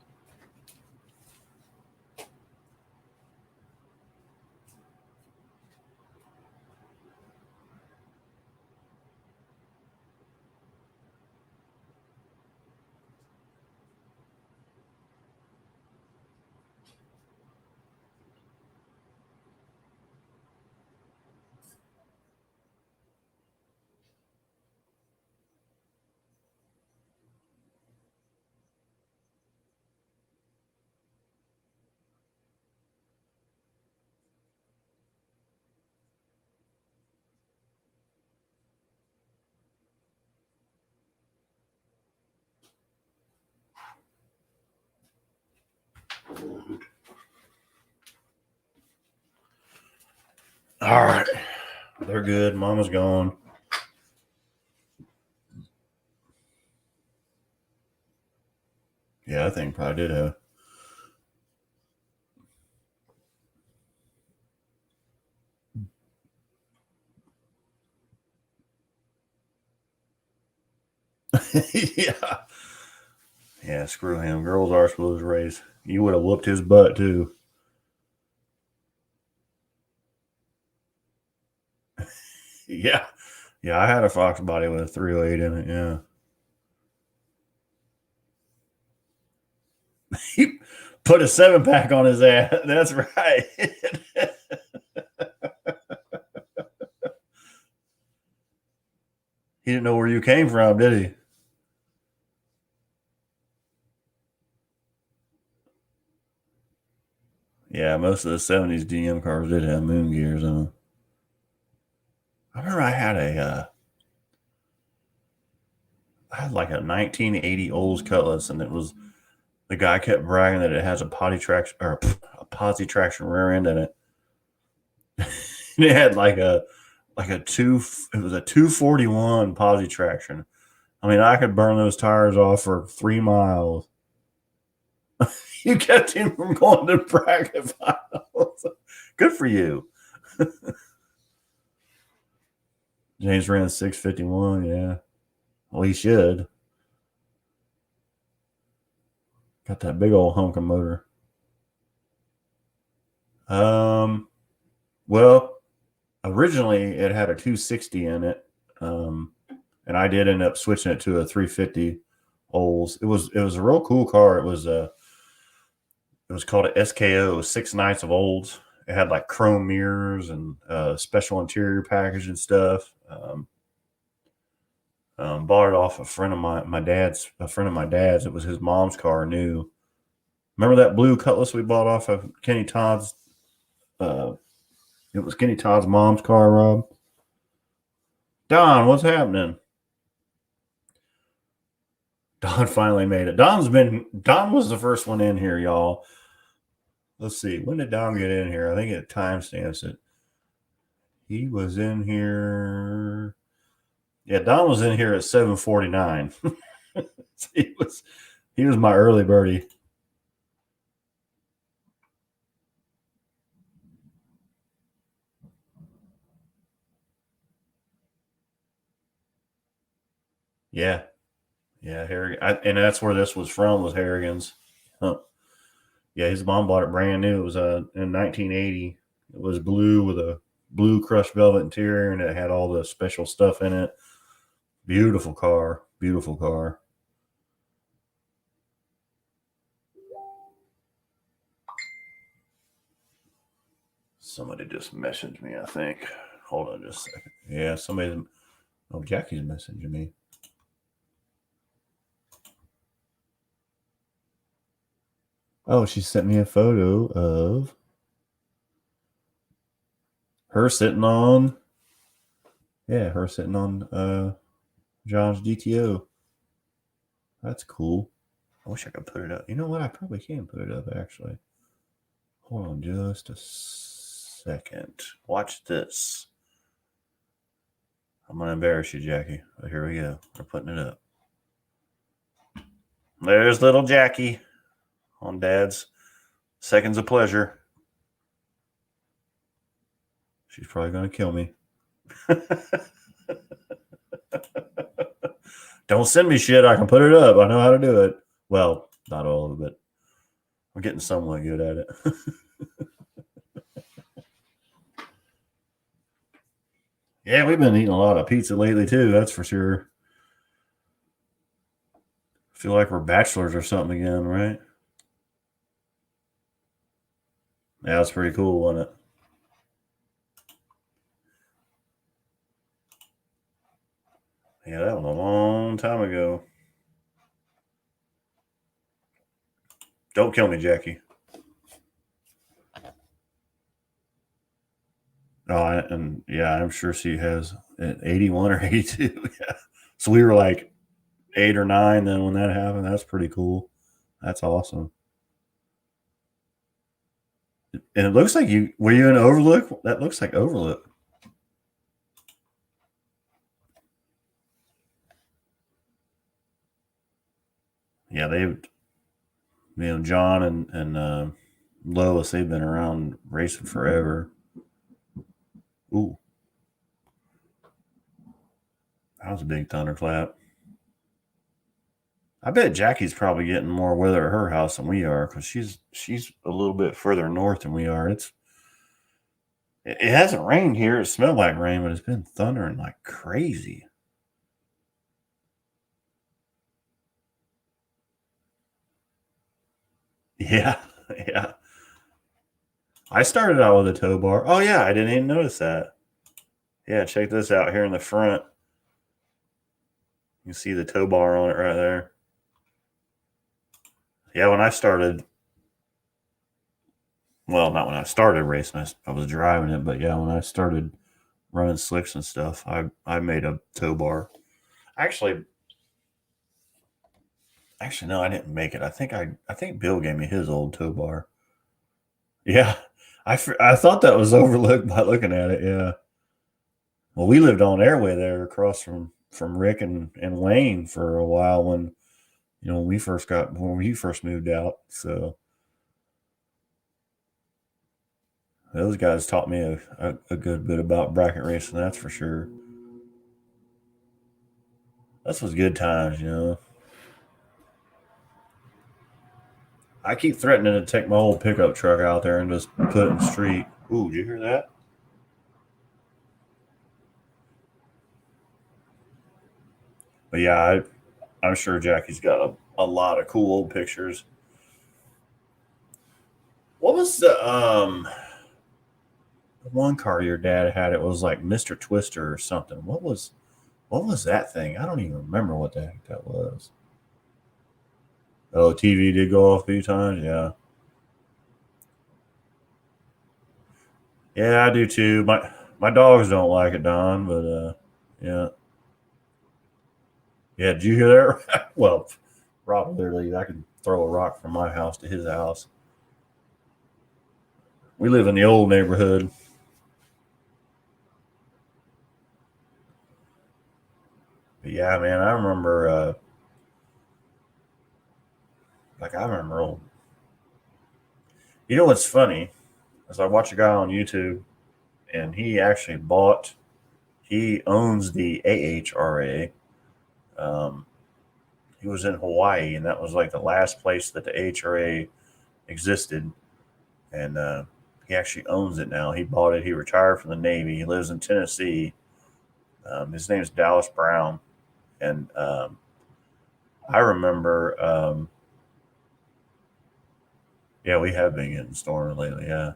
All right. They're good. Mama's gone. Yeah, I think probably did have. Yeah. Yeah, screw him. Girls are supposed to race. You would have whooped his butt, too. Yeah. Yeah, I had a Fox body with a 308 in it. Yeah. Put a 7-pack on his ass. That's right. He didn't know where you came from, did he? Yeah, most of the 70s GM cars did have moon gears on them. I remember I had like a 1980 Olds Cutlass, and it was the guy kept bragging that it has a posi traction rear end in it. And it had like a 241 posi traction. I mean, I could burn those tires off for 3 miles. You kept him from going to bracket finals. Good for you. James ran 651. Yeah. Well, he should. Got that big old honking motor. Well, originally it had a 260 in it. And I did end up switching it to a 350 Olds. It was a real cool car. It was called a SKO, 6 Nights of Olds. It had like chrome mirrors and special interior package and stuff. Bought it off a friend of my dad's. It was his mom's car, new. Remember that blue Cutlass we bought off of Kenny Todd's? It was Kenny Todd's mom's car, Rob. Don, what's happening? Don finally made it. Don was the first one in here, y'all. Let's see. When did Don get in here? I think it timestamps it. He was in here. Yeah, Don was in here at 7:49. So he was my early birdie. Yeah. Yeah, and that's where this was from, was Harrigan's. Huh. Yeah, his mom bought it brand new. It was in 1980. It was blue with a blue crushed velvet interior, and it had all the special stuff in it. Beautiful car. Beautiful car. Somebody just messaged me, I think. Hold on just a second. Yeah, Jackie's messaging me. Oh, she sent me a photo of her sitting on John's GTO. That's cool. I wish I could put it up. You know what? I probably can put it up, actually. Hold on just a second. Watch this. I'm going to embarrass you, Jackie. But here we go. We're putting it up. There's little Jackie on Dad's Seconds of Pleasure. She's probably going to kill me. Don't send me shit. I can put it up. I know how to do it. Well, not all of it, but I'm getting somewhat good at it. Yeah, we've been eating a lot of pizza lately too, that's for sure. I feel like we're bachelors or something again, right? Yeah, that's pretty cool, wasn't it? Yeah, that was a long time ago. Don't kill me, Jackie. Oh, I'm sure she has 81 or 82. Yeah. So we were like 8 or 9 then when that happened. That's pretty cool. That's awesome. And it looks like were you in Overlook? That looks like Overlook. Yeah, John and Lois, they've been around racing forever. Ooh. That was a big thunderclap. I bet Jackie's probably getting more weather at her house than we are, because she's a little bit further north than we are. It hasn't rained here. It smelled like rain, but it's been thundering like crazy. Yeah. Yeah. I started out with a tow bar. Oh, yeah. I didn't even notice that. Yeah, check this out here in the front. You can see the tow bar on it right there. Yeah, when I started, well, not when I started racing, I was driving it, but yeah, when I started running slicks and stuff, I made a tow bar. Actually, no, I didn't make it. I think Bill gave me his old tow bar. Yeah, I thought that was overlooked by looking at it. Yeah. Well, we lived on Airway there across from Rick and Wayne for a while when when we first moved out. So those guys taught me a good bit about bracket racing, that's for sure. This was good times. I keep threatening to take my old pickup truck out there and just put it in the street. Ooh, did you hear that? But yeah, I'm sure Jackie's got a lot of cool old pictures. What was the one car your dad had? It was like Mr. Twister or something. What was that thing? I don't even remember what the heck that was. Oh, TV did go off a few times. Yeah, yeah, I do too. My dogs don't like it, Don. But yeah, yeah. Did you hear that? Well, Rob literally, I could throw a rock from my house to his house. We live in the old neighborhood. But yeah, man, I remember. Like I remember old. You know what's funny? Is I watch a guy on YouTube, and he actually bought. He owns the AHRA. Um, he was in Hawaii, and that was like the last place that the AHRA existed. And he actually owns it now. He bought it. He retired from the Navy. He lives in Tennessee. His name is Dallas Brown, and I remember. Yeah, we have been getting storms lately. Yeah,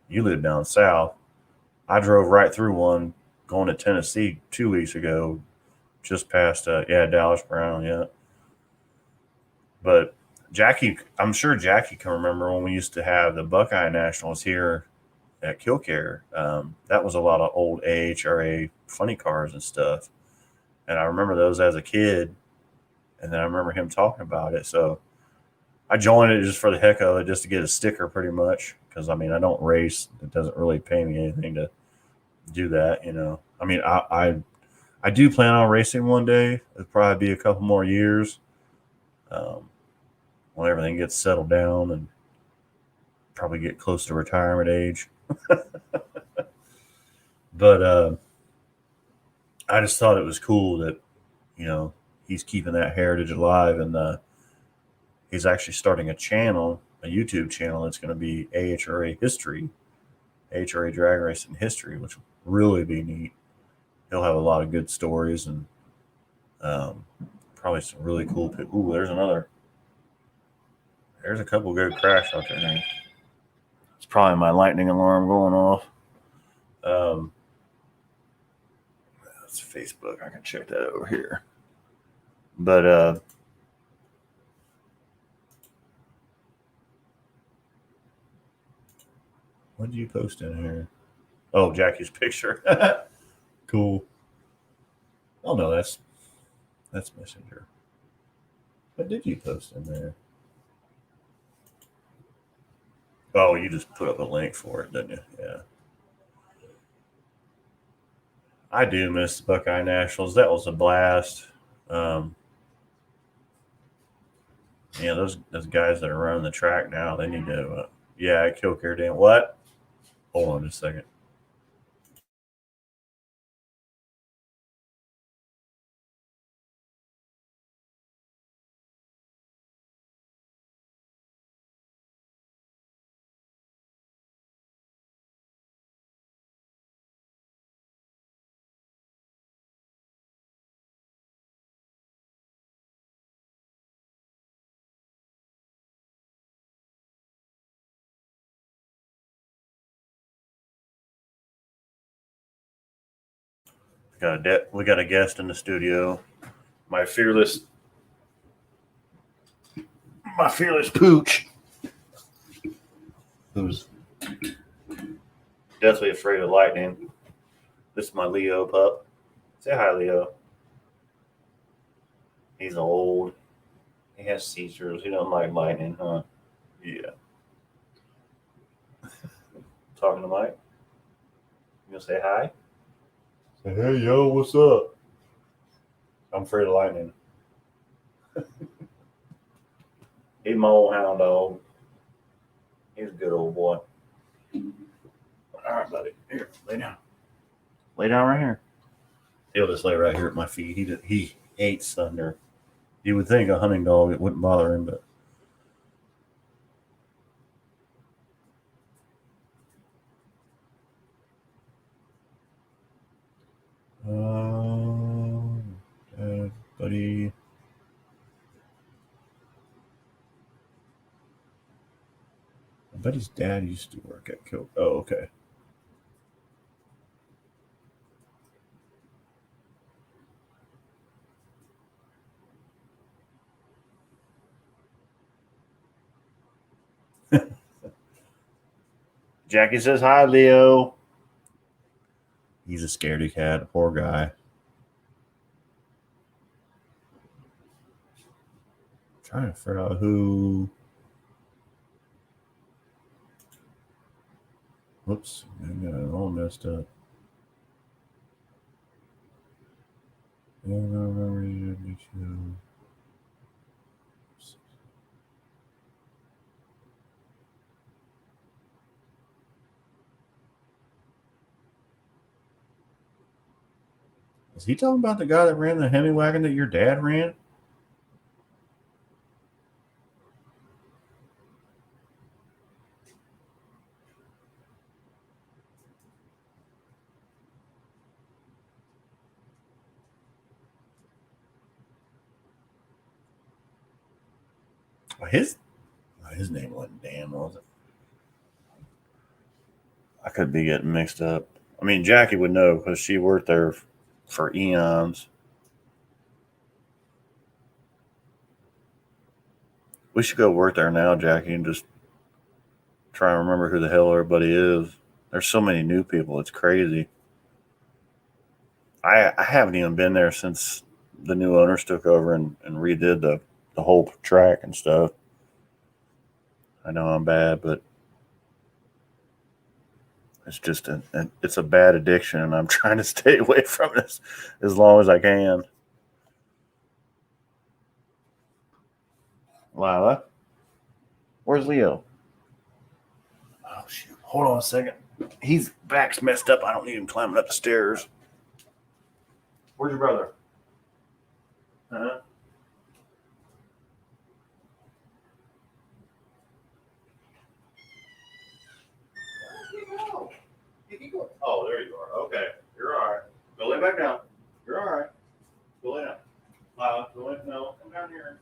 you live down south. I drove right through one going to Tennessee 2 weeks ago, just past yeah, Dallas Brown. Yeah, but Jackie, I'm sure Jackie can remember when we used to have the Buckeye Nationals here at Killcare. That was a lot of old AHRA funny cars and stuff, and I remember those as a kid. And then I remember him talking about it, so I joined it just for the heck of it, just to get a sticker, pretty much. Because I mean, I don't race; it doesn't really pay me anything to do that. I mean, I do plan on racing one day. It'll probably be a couple more years um, when everything gets settled down and probably get close to retirement age. But I just thought it was cool that you know he's keeping that heritage alive, and he's actually starting a YouTube channel that's going to be AHRA history, AHRA drag racing history, which will really be neat. He'll have a lot of good stories and um, probably some really cool. Ooh, there's another. There's a couple good crash out there. It's probably my lightning alarm going off. Um, that's Facebook. I can check that over here. But what did you post in here? Oh, Jackie's picture. Cool. Oh no, that's Messenger. What did you post in there? Oh, you just put up a link for it, didn't you? Yeah. I do miss the Buckeye Nationals. That was a blast. Um, those guys that are running the track now, they need to. Yeah, Killcare didn't. What? Hold on just a second. We got a guest in the studio. My fearless pooch, who's deathly afraid of lightning. This is my Leo pup. Say hi, Leo. He's old. He has seizures. He don't like lightning, huh? Yeah. Talking to Mike. You gonna say hi? Say, hey, yo, what's up? I'm afraid of lightning. He's my old hound dog. He's a good old boy. All right, buddy. Here, lay down. Lay down right here. He'll just lay right here at my feet. He hates thunder. You would think a hunting dog, it wouldn't bother him, but buddy. I bet his dad used to work at Kill. Oh, okay. Jackie says hi, Leo. He's a scaredy cat. Poor guy. Trying to figure out who. Whoops, I got it all messed up. Is he talking about the guy that ran the Hemi wagon that your dad ran? His name wasn't Dan, was it? I could be getting mixed up. I mean, Jackie would know because she worked there for eons. We should go work there now, Jackie, and just try and remember who the hell everybody is. There's so many new people. It's crazy. I haven't even been there since the new owners took over and redid the whole track and stuff. I know I'm bad, but it's just it's a bad addiction, and I'm trying to stay away from this as long as I can. Lila, where's Leo? Oh shoot! Hold on a second. His back's messed up. I don't need him climbing up the stairs. Where's your brother? Huh? Oh, there you are. Okay. You're all right. Go lay back down. You're all right. Go lay down. Go lay. No, come down here.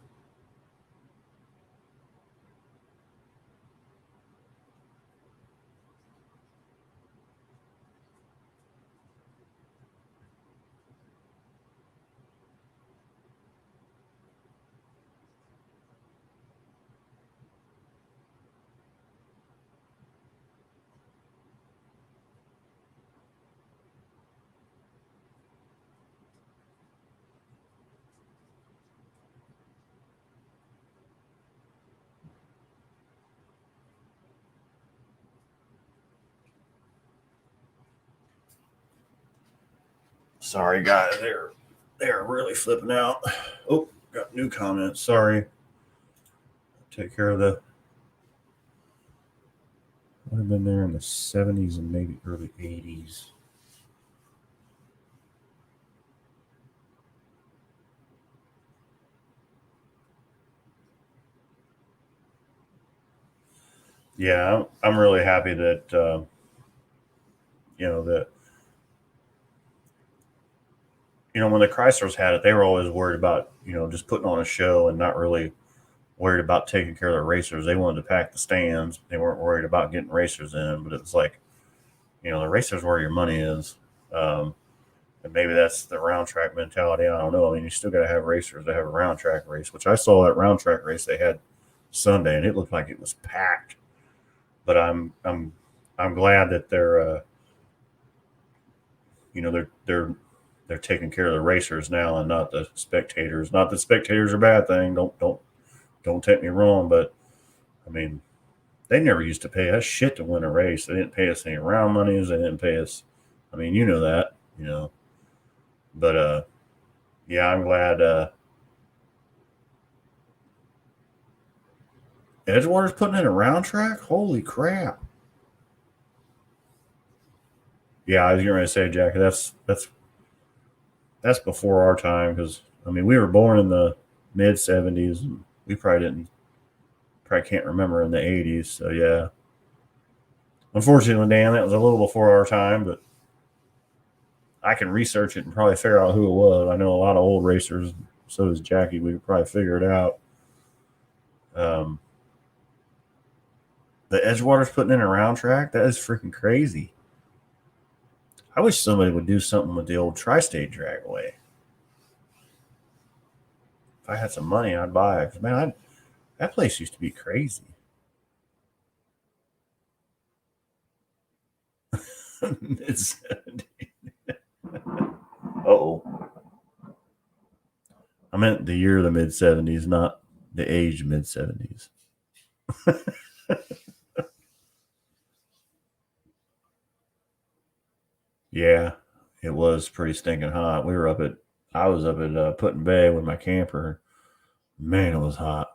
Sorry, guys. They're really flipping out. Oh, got new comments. Sorry. Take care of the. Would have been there in the 70s and maybe early 80s. Yeah, I'm really happy that that when the Chryslers had it, they were always worried about just putting on a show and not really worried about taking care of the racers. They wanted to pack the stands. They weren't worried about getting racers in. But it's like, the racers where your money is. And maybe that's the round track mentality. I don't know. I mean, you still got to have racers to have a round track race, which I saw that round track race they had Sunday, and it looked like it was packed. But I'm glad that they're they're taking care of the racers now and not the spectators. Not that spectators are a bad thing. Don't take me wrong, but I mean, they never used to pay us shit to win a race. They didn't pay us any round monies. They didn't pay us. I mean, you know that, But yeah, I'm glad Edgewater's putting in a round track. Holy crap! Yeah, I was going to say, Jack, that's before our time because I mean we were born in the mid '70s and we probably can't remember in the '80s. So yeah, unfortunately, Dan, that was a little before our time, but I can research it and probably figure out who it was. I know a lot of old racers. So does Jackie. We could probably figure it out. Um, the Edgewater's putting in a round track. That is freaking crazy. I wish somebody would do something with the old Tri-State Dragway. If I had some money, I'd buy it. Man, that place used to be crazy. It's oh, I meant the year of the mid '70s, not the age mid '70s. Yeah, it was pretty stinking hot. I was up at Put Bay with my camper. Man, it was hot.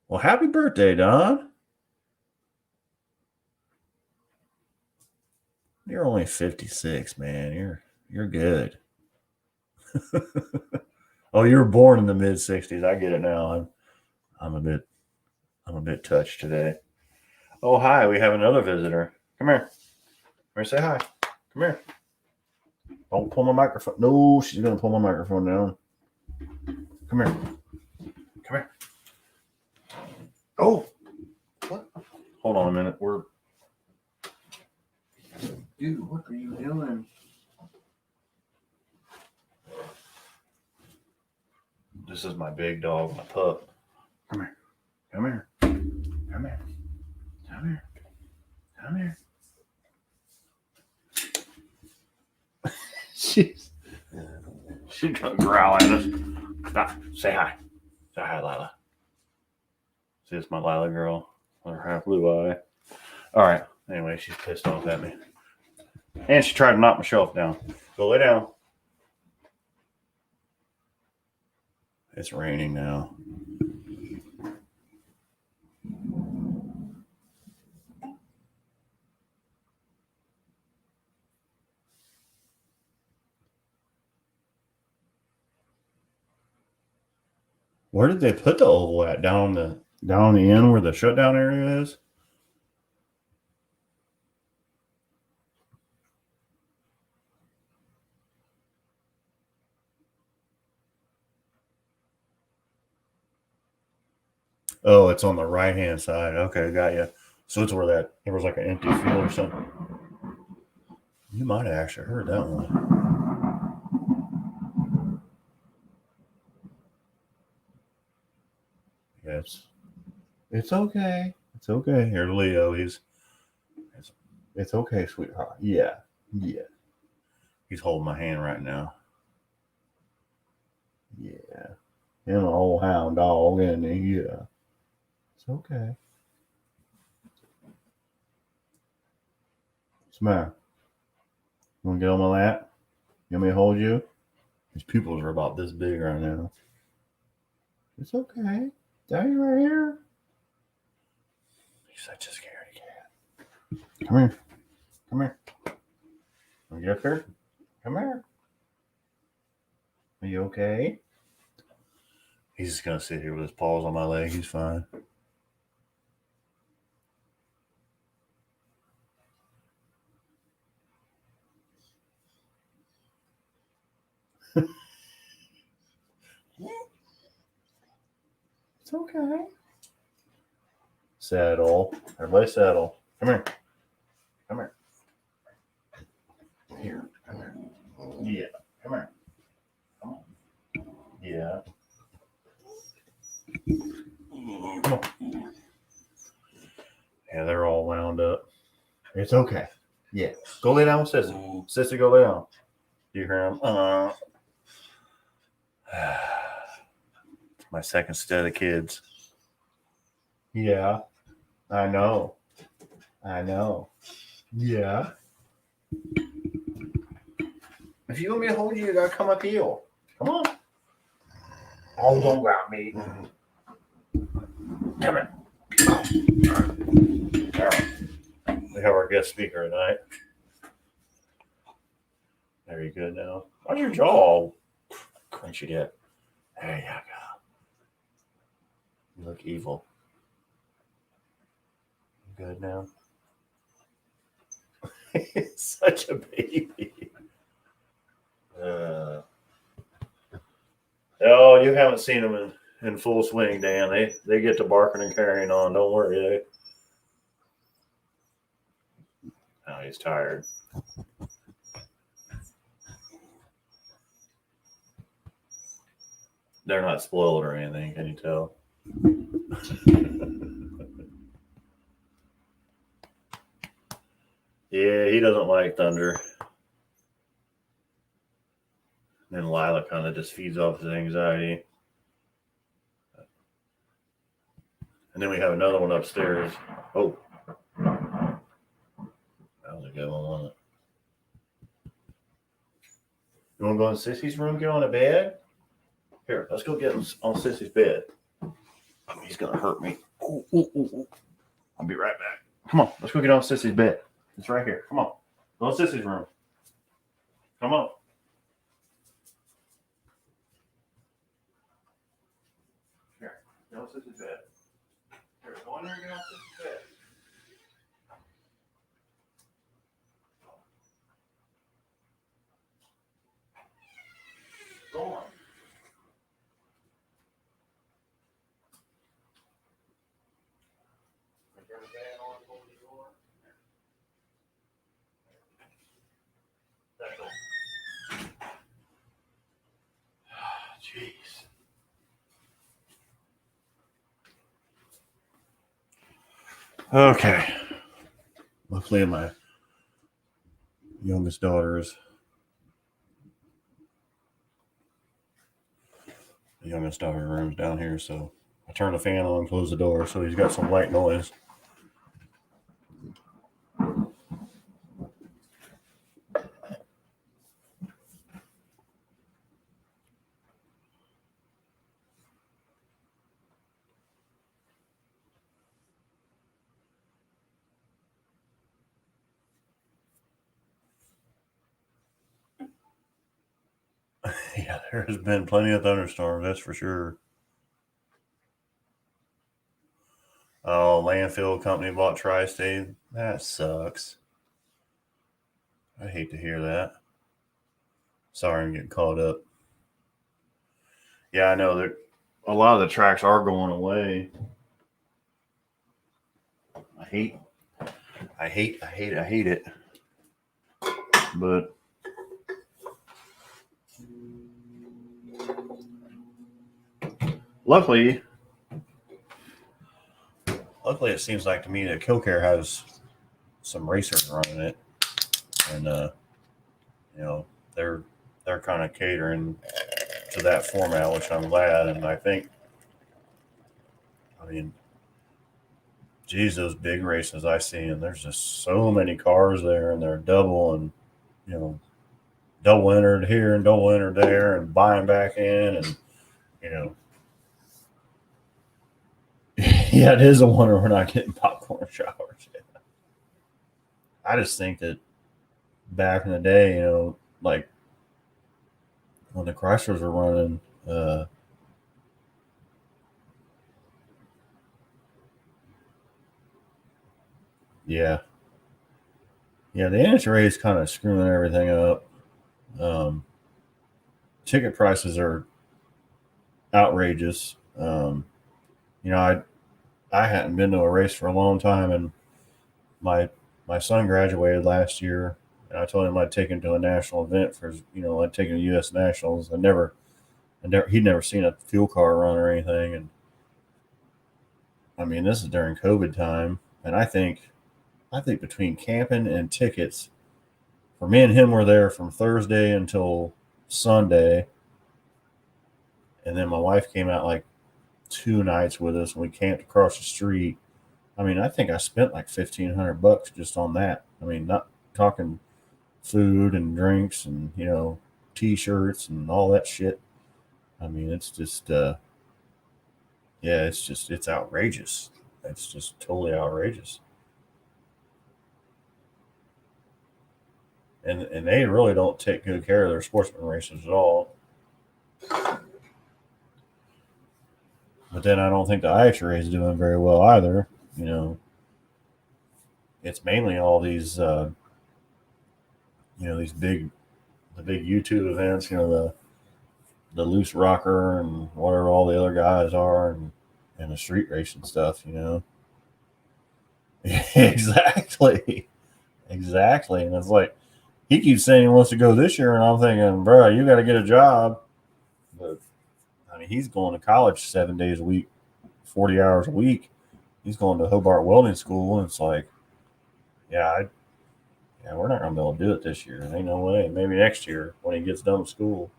Well, happy birthday, Don. You're only 56, man. You're good. Oh, you were born in the mid '60s. I get it now. I'm a bit I'm a bit touched today. Oh, hi. We have another visitor. Come here. Come here. Say hi. Come here. Don't pull my microphone. No, she's gonna pull my microphone down. Come here. Come here. Oh, what? Hold on a minute. Dude, what are you doing? This is my big dog, my pup. Come here. Come here. Come here. Come here. Come here. She's gonna growl at us. Stop. Say hi. Say hi, Lila. See, it's my Lila girl with her half blue eye. All right. Anyway, she's pissed off at me. And she tried to knock my shelf down. Go lay down. It's raining now. Where did they put the oval at? Down on the end where the shutdown area is? Oh, it's on the right hand side. Okay, got you. So it's where there was like an empty field or something. You might have actually heard that one. Yeah, it's okay. It's okay. Here's Leo. It's okay, sweetheart. Yeah. Yeah. He's holding my hand right now. Yeah. Him an old hound dog, and yeah. It's okay. What's the matter? You want to get on my lap? You want me to hold you? His pupils are about this big right now. It's okay. Daddy right here. He's such a scaredy cat. Come here. Come here. Want to get up here? Come here. Are you okay? He's just going to sit here with his paws on my leg. He's fine. It's okay. Settle. Everybody settle. Come here. Come here. Here. Come here. Yeah. Come here. Come on. Yeah. Come on. Yeah, they're all wound up. It's okay. Yeah. Go lay down with Sissy. Sissy, go lay down. Do you hear him? It's my second set of kids. Yeah. I know. I know. Yeah. If you want me to hold you, you gotta come up here. Come on. Oh, don't grab me. Come here. All right. We have our guest speaker tonight. There you go now. Why's your jaw all crunchy yet? There you go. You look evil. You good now? Such a baby. Oh, you haven't seen them in full swing, Dan. They get to barking and carrying on. Don't worry. Oh, he's tired. They're not spoiled or anything, can you tell? Yeah, he doesn't like thunder. And Lila kind of just feeds off his anxiety. And then we have another one upstairs. Oh. That was a good one, wasn't it? You want to go in Sissy's room, get on a bed? Here, let's go get him on Sissy's bed. He's going to hurt me. Ooh, ooh, ooh, ooh. I'll be right back. Come on, let's go get on Sissy's bed. It's right here. Come on. Go in Sissy's room. Come on. Here, go in Sissy's bed. Here, go in there and get on Sissy's bed. Go on. Jeez. Okay. Luckily, my youngest daughter's room's down here, so I turned the fan on, closed the door, so he's got some light noise. Yeah, there has been plenty of thunderstorms, that's for sure. Oh, landfill company bought Tri-State. That sucks. I hate to hear that. Sorry, I'm getting caught up. Yeah, I know that a lot of the tracks are going away. I hate it. But luckily it seems like to me that KillCare has some racers running it, and they're kind of catering to that format, which I'm glad. And I mean, geez, those big races I see, and there's just so many cars there, and they're double entered here and double entered there, and buying back in, and yeah, it is a wonder we're not getting popcorn showers yet. I just think that back in the day, like when the Chryslers were running, the NHRA is kind of screwing everything up. Ticket prices are outrageous. I hadn't been to a race for a long time, and my my son graduated last year, and I told him I'd take him to a national event for I'd take him to U.S. Nationals. He'd never seen a fuel car run or anything, and I mean this is during COVID time, and I think between camping and tickets, for me and him were there from Thursday until Sunday, and then my wife came out like 2 nights with us, and we camped across the street. I mean, I think I spent like $1,500 just on that. I mean, not talking food and drinks and t-shirts and all that shit. I mean, it's just yeah, it's outrageous. It's just totally outrageous. And they really don't take good care of their sportsman races at all. But then I don't think the IHRA is doing very well either. You know, it's mainly all these the big YouTube events. The loose rocker and whatever all the other guys are, and the street racing stuff. Exactly, exactly. And it's like he keeps saying he wants to go this year, and I'm thinking, bro, you got to get a job. But I mean, he's going to college 7 days a week, 40 hours a week. He's going to Hobart Welding School, and it's like, yeah, we're not gonna be able to do it this year. Ain't no way. Maybe next year when he gets done with school.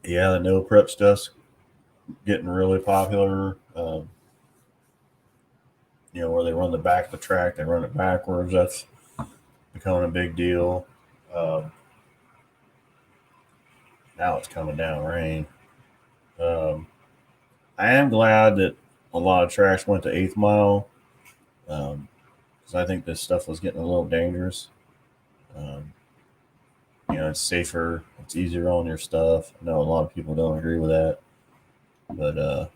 Yeah, the no prep stuff's getting really popular. Where they run the back of the track, they run it backwards. That's becoming a big deal. Um, Now it's coming down rain. Um, I am glad that a lot of tracks went to eighth mile, because I think this stuff was getting a little dangerous. Um, it's safer, it's easier on your stuff. I know a lot of people don't agree with that, but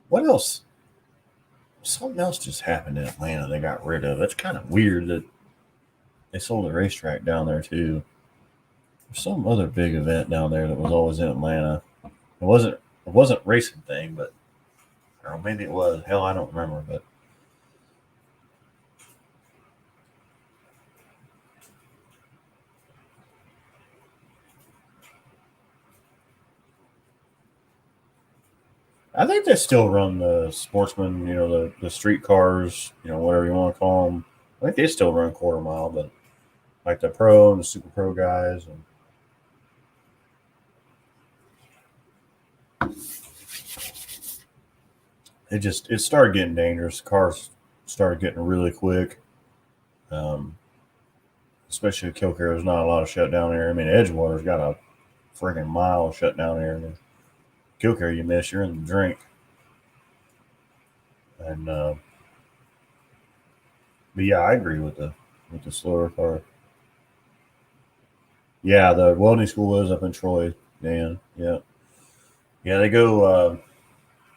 what else? Something else just happened in Atlanta. They got rid of. It's kind of weird that they sold a racetrack down there too. There's some other big event down there that was always in Atlanta. It wasn't racing thing, but or maybe it was. Hell, I don't remember. But I think they still run the sportsman. The street cars. Whatever you want to call them. I think they still run quarter mile, but like the pro and the super pro guys, and it started getting dangerous. Cars started getting really quick. Um, Especially at Kilcare, there's not a lot of shutdown there. I mean, Edgewater's got a freaking mile of shutdown there. And Kilcare, you miss, you're in the drink. And but yeah, I agree with the slower car. Yeah, the welding school is up in Troy, Dan. Yeah, yeah, they go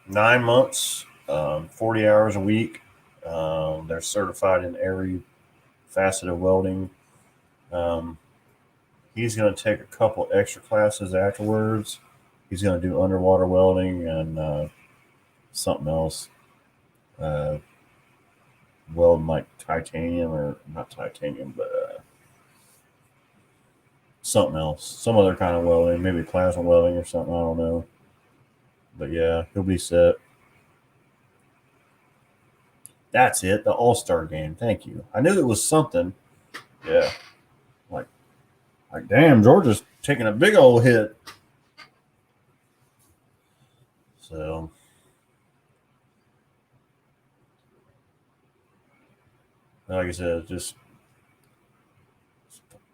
9 months, 40 hours a week. They're certified in every facet of welding. Um, he's going to take a couple extra classes afterwards. He's going to do underwater welding and something else. Uh, Welding like titanium, or not titanium, but something else, some other kind of welding, maybe plasma welding or something. I don't know. But yeah, he'll be set. That's it. The All Star game. Thank you. I knew it was something. Yeah. Like, damn, Georgia's taking a big old hit. So, like I said, it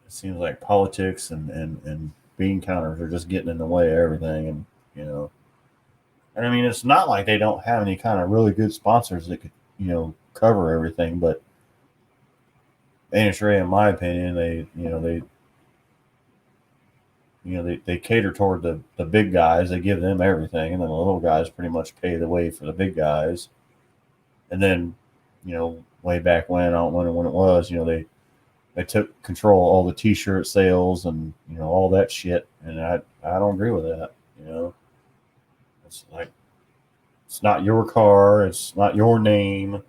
seems like politics and bean counters are just getting in the way of everything, you know. And I mean, it's not like they don't have any kind of really good sponsors that could cover everything, but NHRA, in my opinion, they cater toward the big guys. They give them everything, and then the little guys pretty much pay the way for the big guys. And then, way back when, I don't know when it was, they took control of all the T-shirt sales and all that shit, and I don't agree with that. It's like, it's not your car, it's not your name.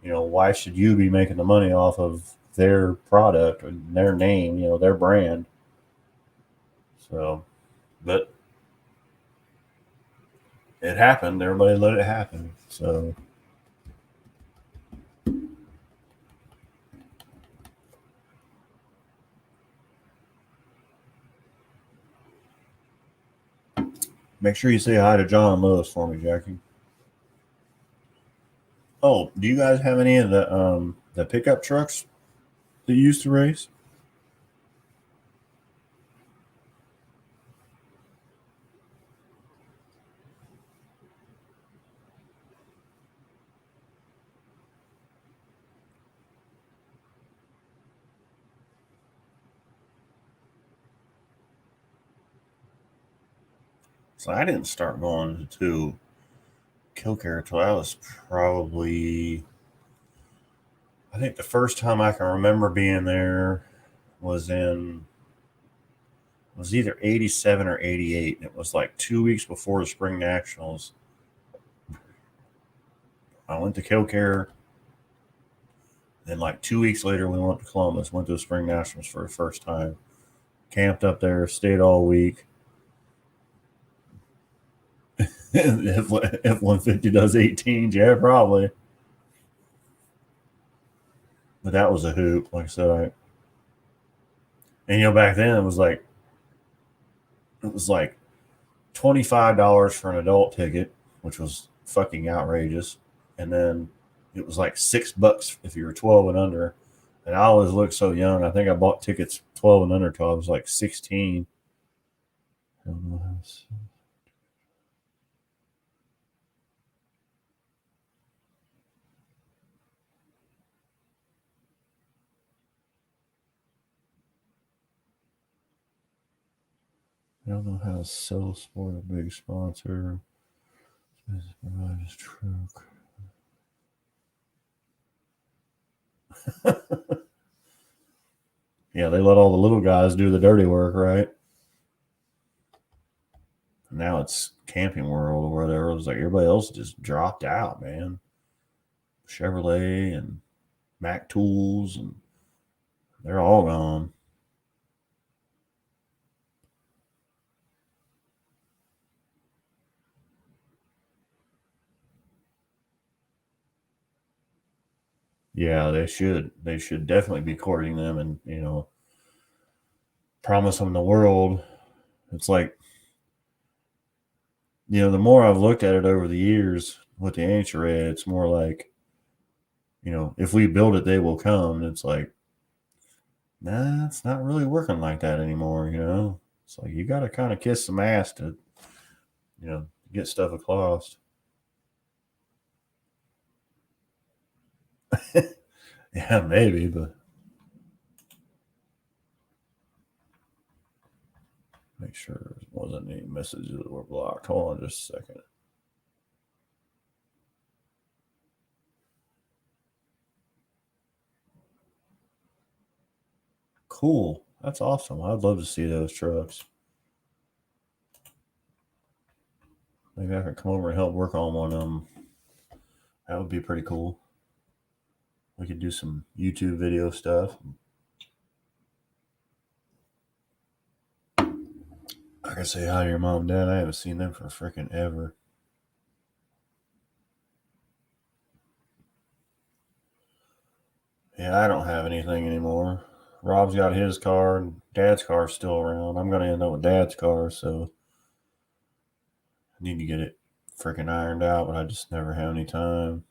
Why should you be making the money off of their product and their name, their brand? So, but it happened. Everybody let it happen. So, make sure you say hi to John and Lewis for me, Jackie. Oh, do you guys have any of the pickup trucks that you used to race? So I didn't start going to Killcare until I was probably, I think the first time I can remember being there was either 87 or 88. And it was like 2 weeks before the Spring Nationals. I went to Killcare. Then like 2 weeks later, we went to Columbus, went to the Spring Nationals for the first time. Camped up there, stayed all week. if 150 does 18s, yeah, probably. But that was a hoop. Like I said, and back then it was like $25 for an adult ticket, which was fucking outrageous. And then it was like $6 if you were 12 and under. And I always looked so young. I think I bought tickets 12 and under till I was like 16. I don't know how. I don't know how to sell sport a big sponsor. His truck. Yeah, they let all the little guys do the dirty work, right? Now it's Camping World or whatever. It was like everybody else just dropped out, man. Chevrolet and Mac Tools, and they're all gone. Yeah, they should. They should definitely be courting them and, promise them the world. It's like, the more I've looked at it over the years with the Ancient Red, it's more like, if we build it, they will come. And it's like, nah, it's not really working like that anymore, It's like you got to kind of kiss some ass to, get stuff across. Yeah, maybe, but make sure there wasn't any messages that were blocked. Hold on just a second. Cool. That's awesome. I'd love to see those trucks. Maybe I could come over and help work on one of them. That would be pretty cool. We could do some YouTube video stuff. I can say hi to your mom and dad. I haven't seen them for freaking ever. Yeah, I don't have anything anymore. Rob's got his car, and Dad's car's still around. I'm going to end up with Dad's car, so I need to get it freaking ironed out, but I just never have any time.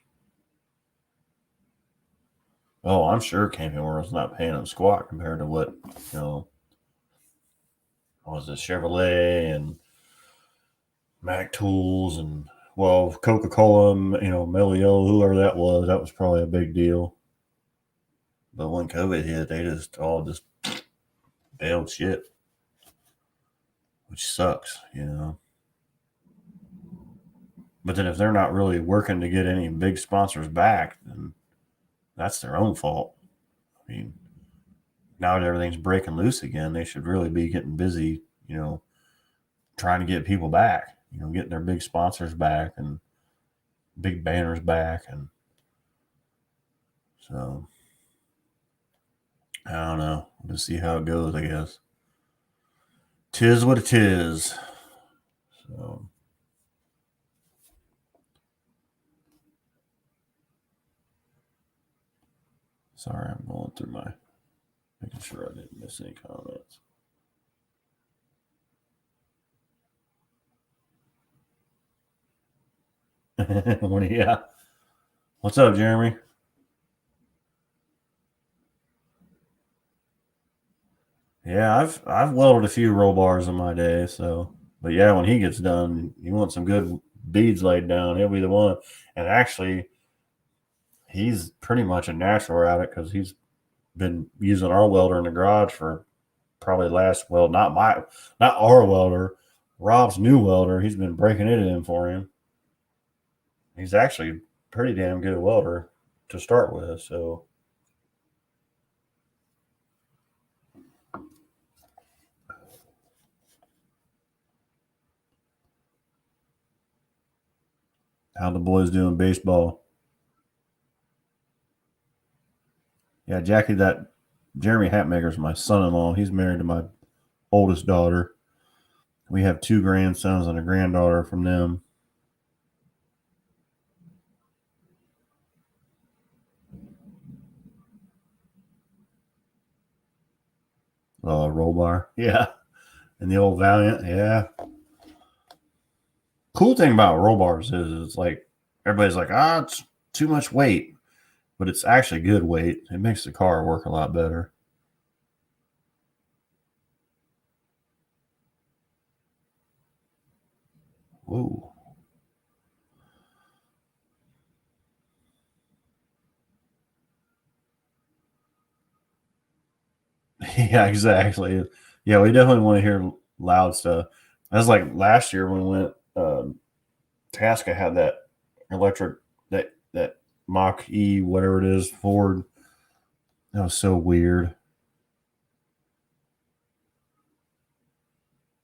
Oh, I'm sure Camping World's not paying them squat compared to what, was it Chevrolet and Mac Tools and, well, Coca-Cola, Melio, whoever that was probably a big deal. But when COVID hit, they just all just bailed shit, which sucks, But then if they're not really working to get any big sponsors back, then that's their own fault. I mean, now that everything's breaking loose again, they should really be getting busy, trying to get people back, getting their big sponsors back and big banners back. And so I don't know. We'll see how it goes, I guess. Tis what it is. So sorry, I'm going through making sure I didn't miss any comments. Yeah. What's up, Jeremy? Yeah, I've welded a few roll bars in my day, so but yeah, when he gets done, you want some good beads laid down, he'll be the one. And actually, he's pretty much a natural at it because he's been using our welder in the garage for probably not our welder, Rob's new welder. He's been breaking it in for him. He's actually pretty damn good welder to start with, so how the boys doing baseball? Yeah, Jackie, that Jeremy Hatmaker's my son-in-law. He's married to my oldest daughter. We have 2 grandsons and a granddaughter from them. Roll bar, yeah, and the old Valiant, yeah. Cool thing about roll bars is it's like everybody's like, it's too much weight, but it's actually good weight. It makes the car work a lot better. Whoa. Yeah, exactly. Yeah, we definitely want to hear loud stuff. That's like last year when we went. Tasca had that electric that Mach E whatever it is Ford. That was so weird.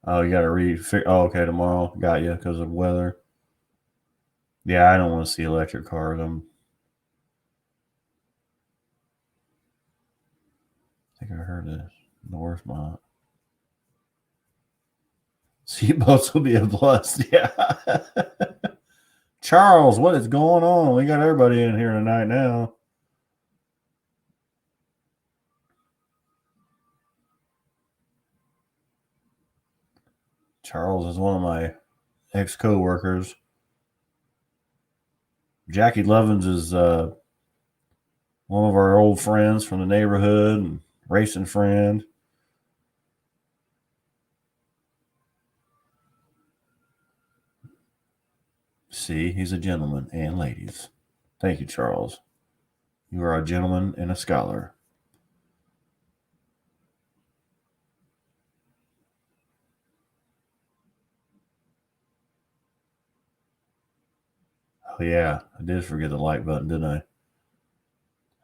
Oh, you got to Oh, okay, tomorrow. Got you because of weather. Yeah, I don't want to see electric cars. I think I heard this. Northmont. Seatbelts will be a plus. Yeah. Charles, what is going on? We got everybody in here tonight now. Charles is one of my ex co-workers. Jackie Lovins is one of our old friends from the neighborhood and racing friend. See, he's a gentleman and ladies. Thank you, Charles. You are a gentleman and a scholar. Oh, yeah. I did forget the like button, didn't I?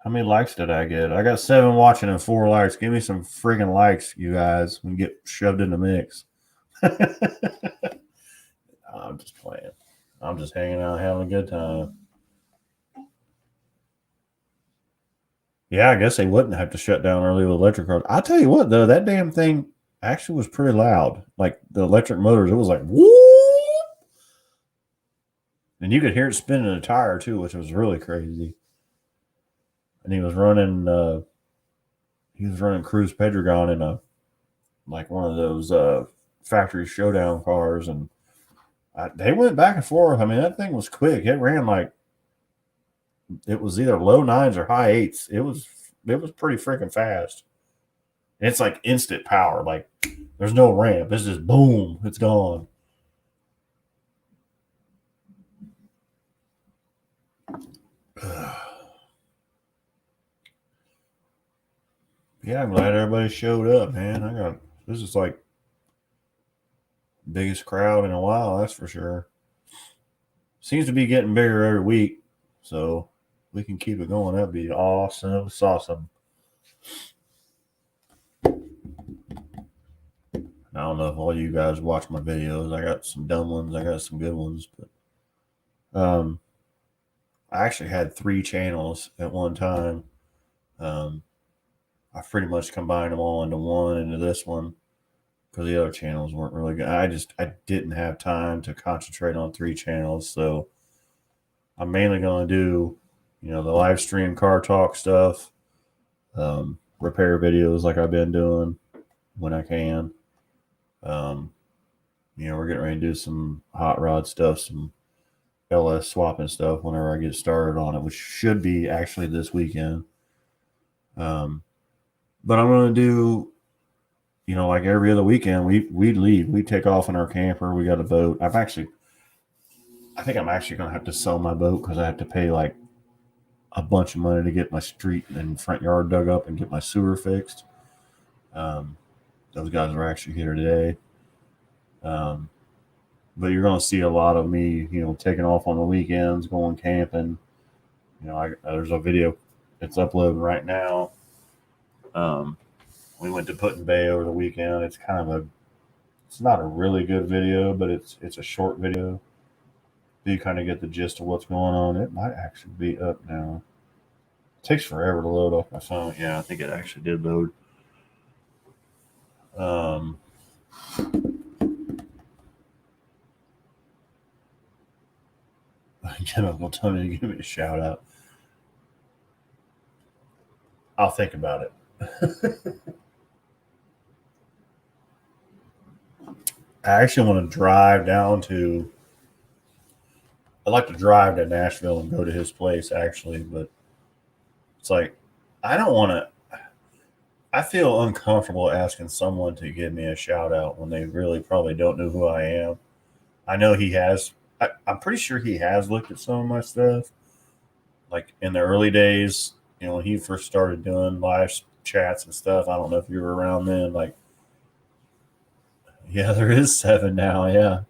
How many likes did I get? I got 7 watching and 4 likes. Give me some friggin' likes, you guys. We get shoved in the mix. I'm just playing. I'm just hanging out, having a good time. Yeah, I guess they wouldn't have to shut down early with electric cars. I'll tell you what, though, that damn thing actually was pretty loud. Like the electric motors, it was like whoop, and you could hear it spinning a tire too, which was really crazy. And he was running Cruise Pedregon in one of those factory showdown cars, and they went back and forth. I mean, that thing was quick. It ran like it was either low 9s or high 8s. It was pretty freaking fast. It's like instant power. Like there's no ramp. It's just boom. It's gone. Yeah, I'm glad everybody showed up, man. This is like biggest crowd in a while, that's for sure. seems to be getting bigger every week. So we can keep it going. That'd be awesome. It's awesome. I don't know if all you guys watch my videos. I got some dumb ones. I got some good ones, but I actually had 3 channels at one time. I pretty much combined them all into one, into this one, because the other channels weren't really good. I didn't have time to concentrate on 3 channels, so I'm mainly going to do, the live stream car talk stuff, repair videos like I've been doing when I can. We're getting ready to do some hot rod stuff, some LS swapping stuff whenever I get started on it, which should be actually this weekend. But I'm going to do, like every other weekend, we leave. We take off in our camper. We got a boat. I think I'm actually going to have to sell my boat because I have to pay like a bunch of money to get my street and front yard dug up and get my sewer fixed. Those guys are actually here today. But you're going to see a lot of me, taking off on the weekends, going camping. There's a video it's uploading right now. We went to Put-in-Bay over the weekend. It's not a really good video, but it's a short video. You kind of get the gist of what's going on. It might actually be up now. It takes forever to load off my phone. Yeah, I think it actually did load. Get Uncle Tony to give me a shout out. I'll think about it. I actually want to drive down to. I'd like to drive to Nashville and go to his place, actually, but it's like I don't want to. I feel uncomfortable asking someone to give me a shout out when they really probably don't know who I am. I know he has. I'm pretty sure he has looked at some of my stuff, like in the early days. When he first started doing live chats and stuff. I don't know if you were around then. Like, yeah, there is 7 now. Yeah.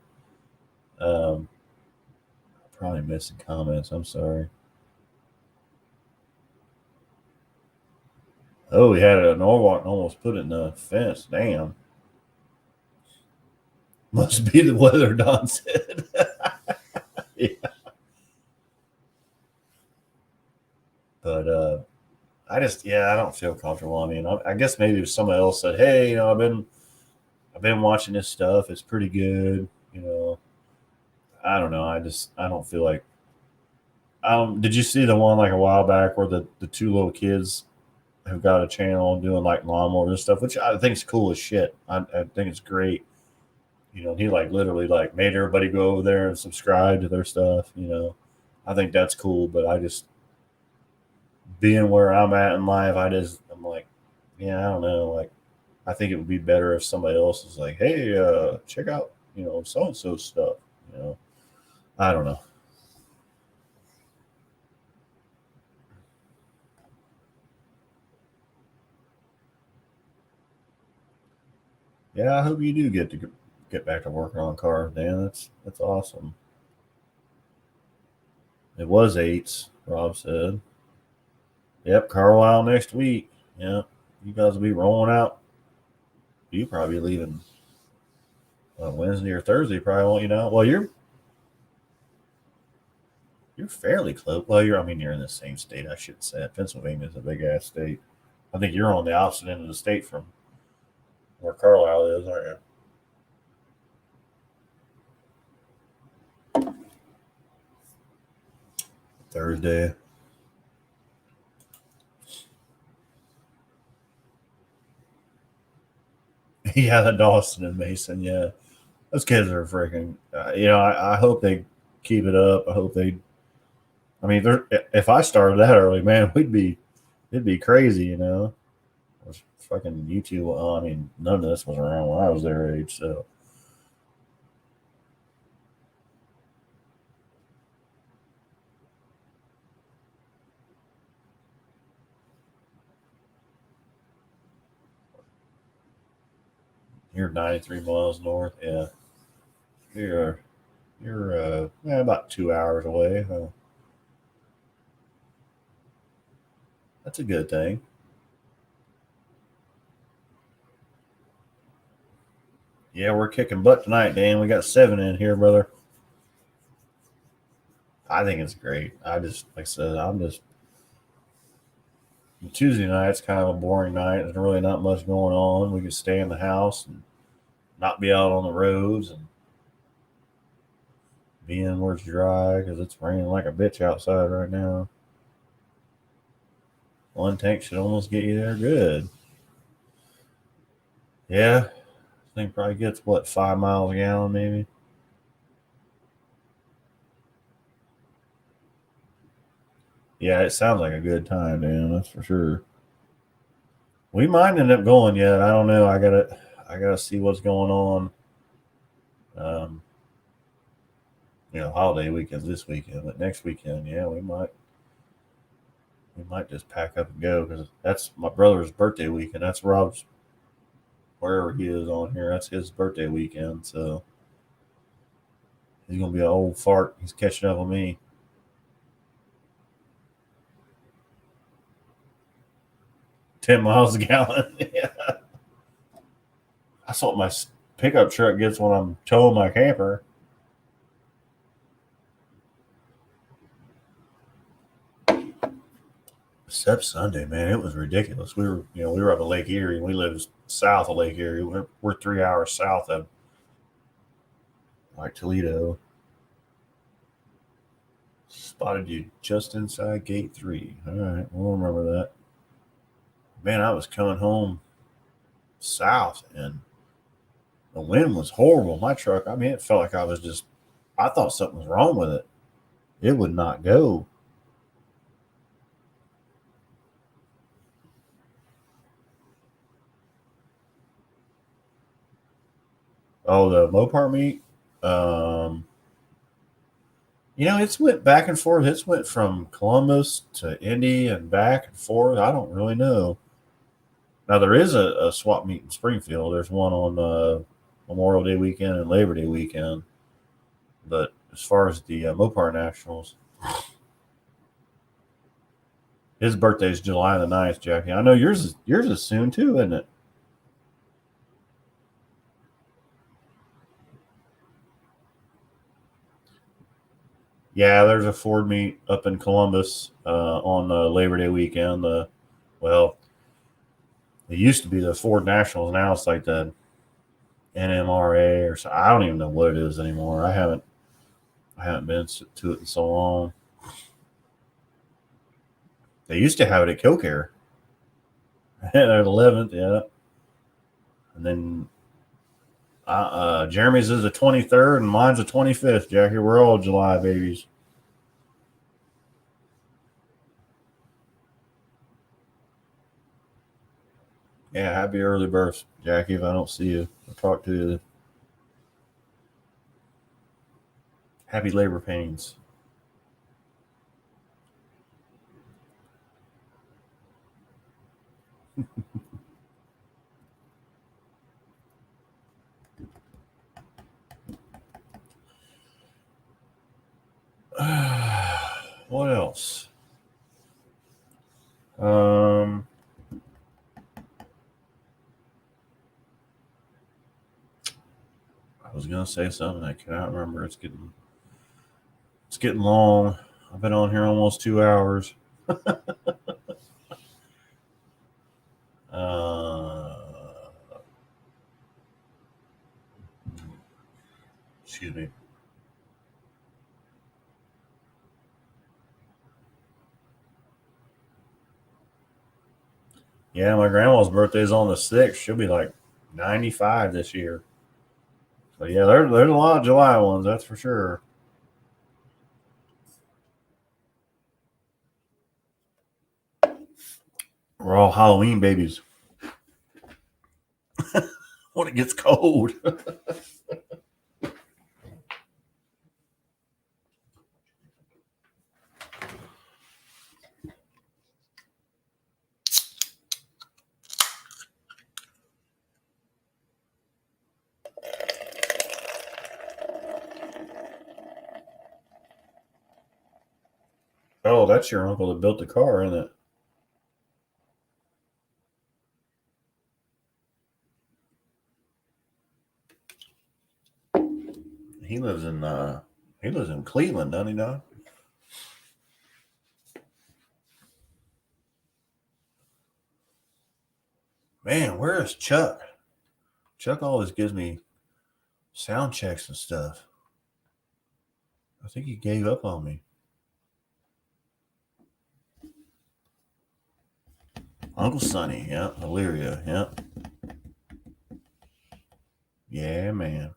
Probably missing comments. I'm sorry. Oh, he had a Norwalk almost put it in the fence. Damn. Must be the weather, Don said. Yeah. But I don't feel comfortable. I mean, I guess maybe if somebody else said, "Hey, I've been watching this stuff. It's pretty good." I don't know. I don't feel like. Did you see the one like a while back where the 2 little kids have got a channel doing like lawnmowers and stuff, which I think is cool as shit. I think it's great. He like literally like made everybody go over there and subscribe to their stuff. I think that's cool, but I just being where I'm at in life, I'm like, yeah, I don't know. Like, I think it would be better if somebody else is like, hey, check out, so and so stuff. I don't know. Yeah, I hope you do get back to working on cars, Dan. That's awesome. It was 8s, Rob said. Yep, Carlisle next week. Yeah, you guys will be rolling out. You probably leaving Wednesday or Thursday. Probably won't you know? Well, you're fairly close. Well, you're in the same state. I should say Pennsylvania is a big ass state. I think you're on the opposite end of the state from where Carlisle is, aren't you? Thursday. Yeah, the Dawson and Mason. Yeah, those kids are freaking. I hope they keep it up. I hope they. I mean, if I started that early, man, it'd be crazy. It was fucking YouTube. Well, I mean, none of this was around when I was their age, so. You're 93 miles north. Yeah, you're You're about 2 hours away. That's a good thing. Yeah, we're kicking butt tonight, Dan. We got 7 in here, brother. I think it's great. Like I said, Tuesday night's kind of a boring night. There's really not much going on. We can stay in the house and not be out on the roads and be in where it's dry because it's raining like a bitch outside right now. One tank should almost get you there good. Yeah, I think probably gets 5 miles a gallon maybe. Yeah, it sounds like a good time, Dan. That's for sure. We might end up going yet. I don't know. I gotta see what's going on. Holiday weekends this weekend, but next weekend, yeah, we might just pack up and go because that's my brother's birthday weekend. That's Rob's, wherever he is on here. That's his birthday weekend, so he's gonna be an old fart. He's catching up with me. 10 miles a gallon. Yeah. That's what my pickup truck gets when I'm towing my camper. Except Sunday, man, it was ridiculous. We were up at Lake Erie, and we live south of Lake Erie. We're 3 hours south of like Toledo. Spotted you just inside gate 3. All right, we'll remember that. Man, I was coming home south, and the wind was horrible. My truck, I mean, it felt like I thought something was wrong with it. It would not go. Oh, the Mopar meet. It's went back and forth. It's went from Columbus to Indy and back and forth. I don't really know. Now there is a swap meet in Springfield. There's one on Memorial Day weekend and Labor Day weekend. But as far as the Mopar Nationals, his birthday is July the 9th, Jackie. I know yours is soon too, isn't it? Yeah, there's a Ford meet up in Columbus on Labor Day weekend. Well, it used to be the Ford Nationals. Now it's like the NMRA or so. I don't even know what it is anymore. I haven't been to it in so long. They used to have it at Killcare at 11th, yeah. And then Jeremy's is the 23rd and mine's the 25th, Jackie. We're all July babies. Yeah, happy early birth, Jackie, if I don't see you. I'll talk to you. Happy labor pains. What else? I was gonna say something I cannot remember. It's getting long. I've been on here almost 2 hours. Excuse me. Yeah, my grandma's birthday is on the 6th. She'll be like 95 this year. So yeah, there's a lot of July ones, that's for sure. We're all Halloween babies when it gets cold. Oh, that's your uncle that built the car, isn't it? He lives in Cleveland, doesn't he, Don? Man, where is Chuck? Chuck always gives me sound checks and stuff. I think he gave up on me. Uncle Sonny, yeah. Illyria, yeah. Yeah, man.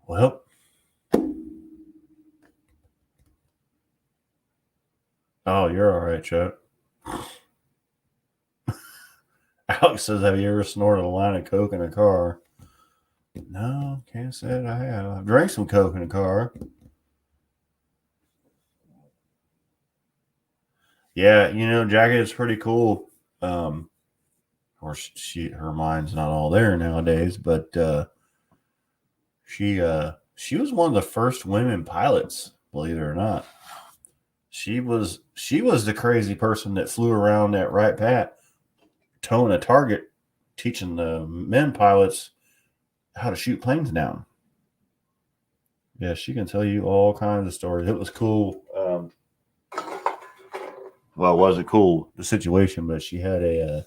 Well, oh, you're all right, Chuck. Alex says, have you ever snorted a line of coke in a car? No, can't say that I have. I've drank some coke in a car. Yeah, Jackie is pretty cool. Of course, her mind's not all there nowadays, but she was one of the first women pilots, believe it or not. She was the crazy person that flew around that Wright Pat, towing a target, teaching the men pilots how to shoot planes down. Yeah, she can tell you all kinds of stories. It was cool. Well, it wasn't cool, the situation, but she had a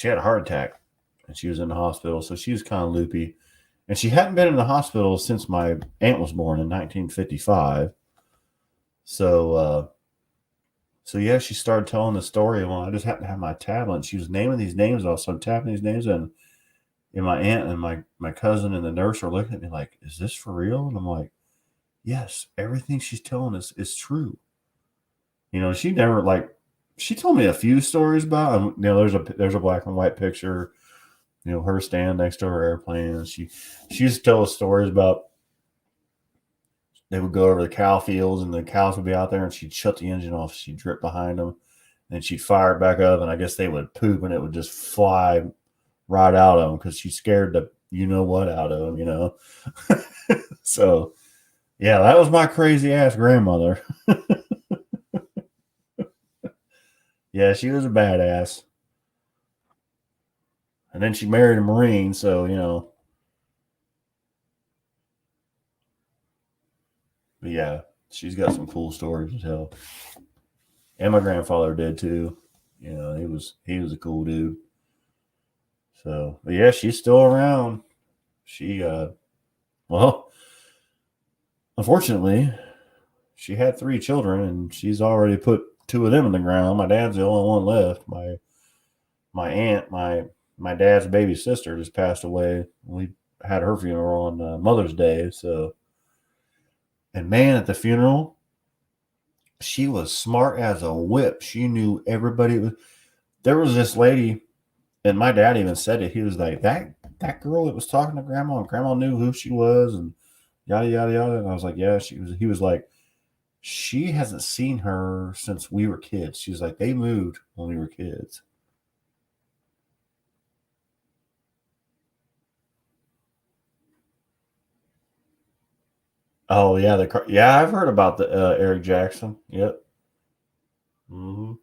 heart attack, and she was in the hospital, so she was kind of loopy, and she hadn't been in the hospital since my aunt was born in 1955. So yeah, she started telling the story. Well, I just happened to have my tablet, and she was naming these names. I was tapping these names, and my aunt and my cousin and the nurse are looking at me like, "Is this for real?" And I'm like, "Yes, everything she's telling us is true." She never she told me a few stories about, there's a black and white picture, her stand next to her airplane, and she used to tell us stories about they would go over the cow fields and the cows would be out there, and she'd shut the engine off, she'd drip behind them, and she'd fire it back up, and I guess they would poop and it would just fly right out of them because she scared the what out of them. So yeah, that was my crazy ass grandmother. Yeah, she was a badass. And then she married a Marine, so. But yeah, she's got some cool stories to tell. And my grandfather did too. He was a cool dude. So, but yeah, she's still around. She well, unfortunately, she had 3 children, and she's already put 2 of them in the ground. My dad's the only one left. My aunt, my dad's baby sister, just passed away. We had her funeral on Mother's Day. So, and man, at the funeral, she was smart as a whip. She knew everybody. There was this lady, and my dad even said it. He was like, that girl that was talking to grandma, and grandma knew who she was, and yada yada yada. And I was like, yeah, she was. He was like, she hasn't seen her since we were kids. She was like, they moved when we were kids. Oh yeah, yeah, I've heard about the Eric Jackson. Yep. Mm-hmm.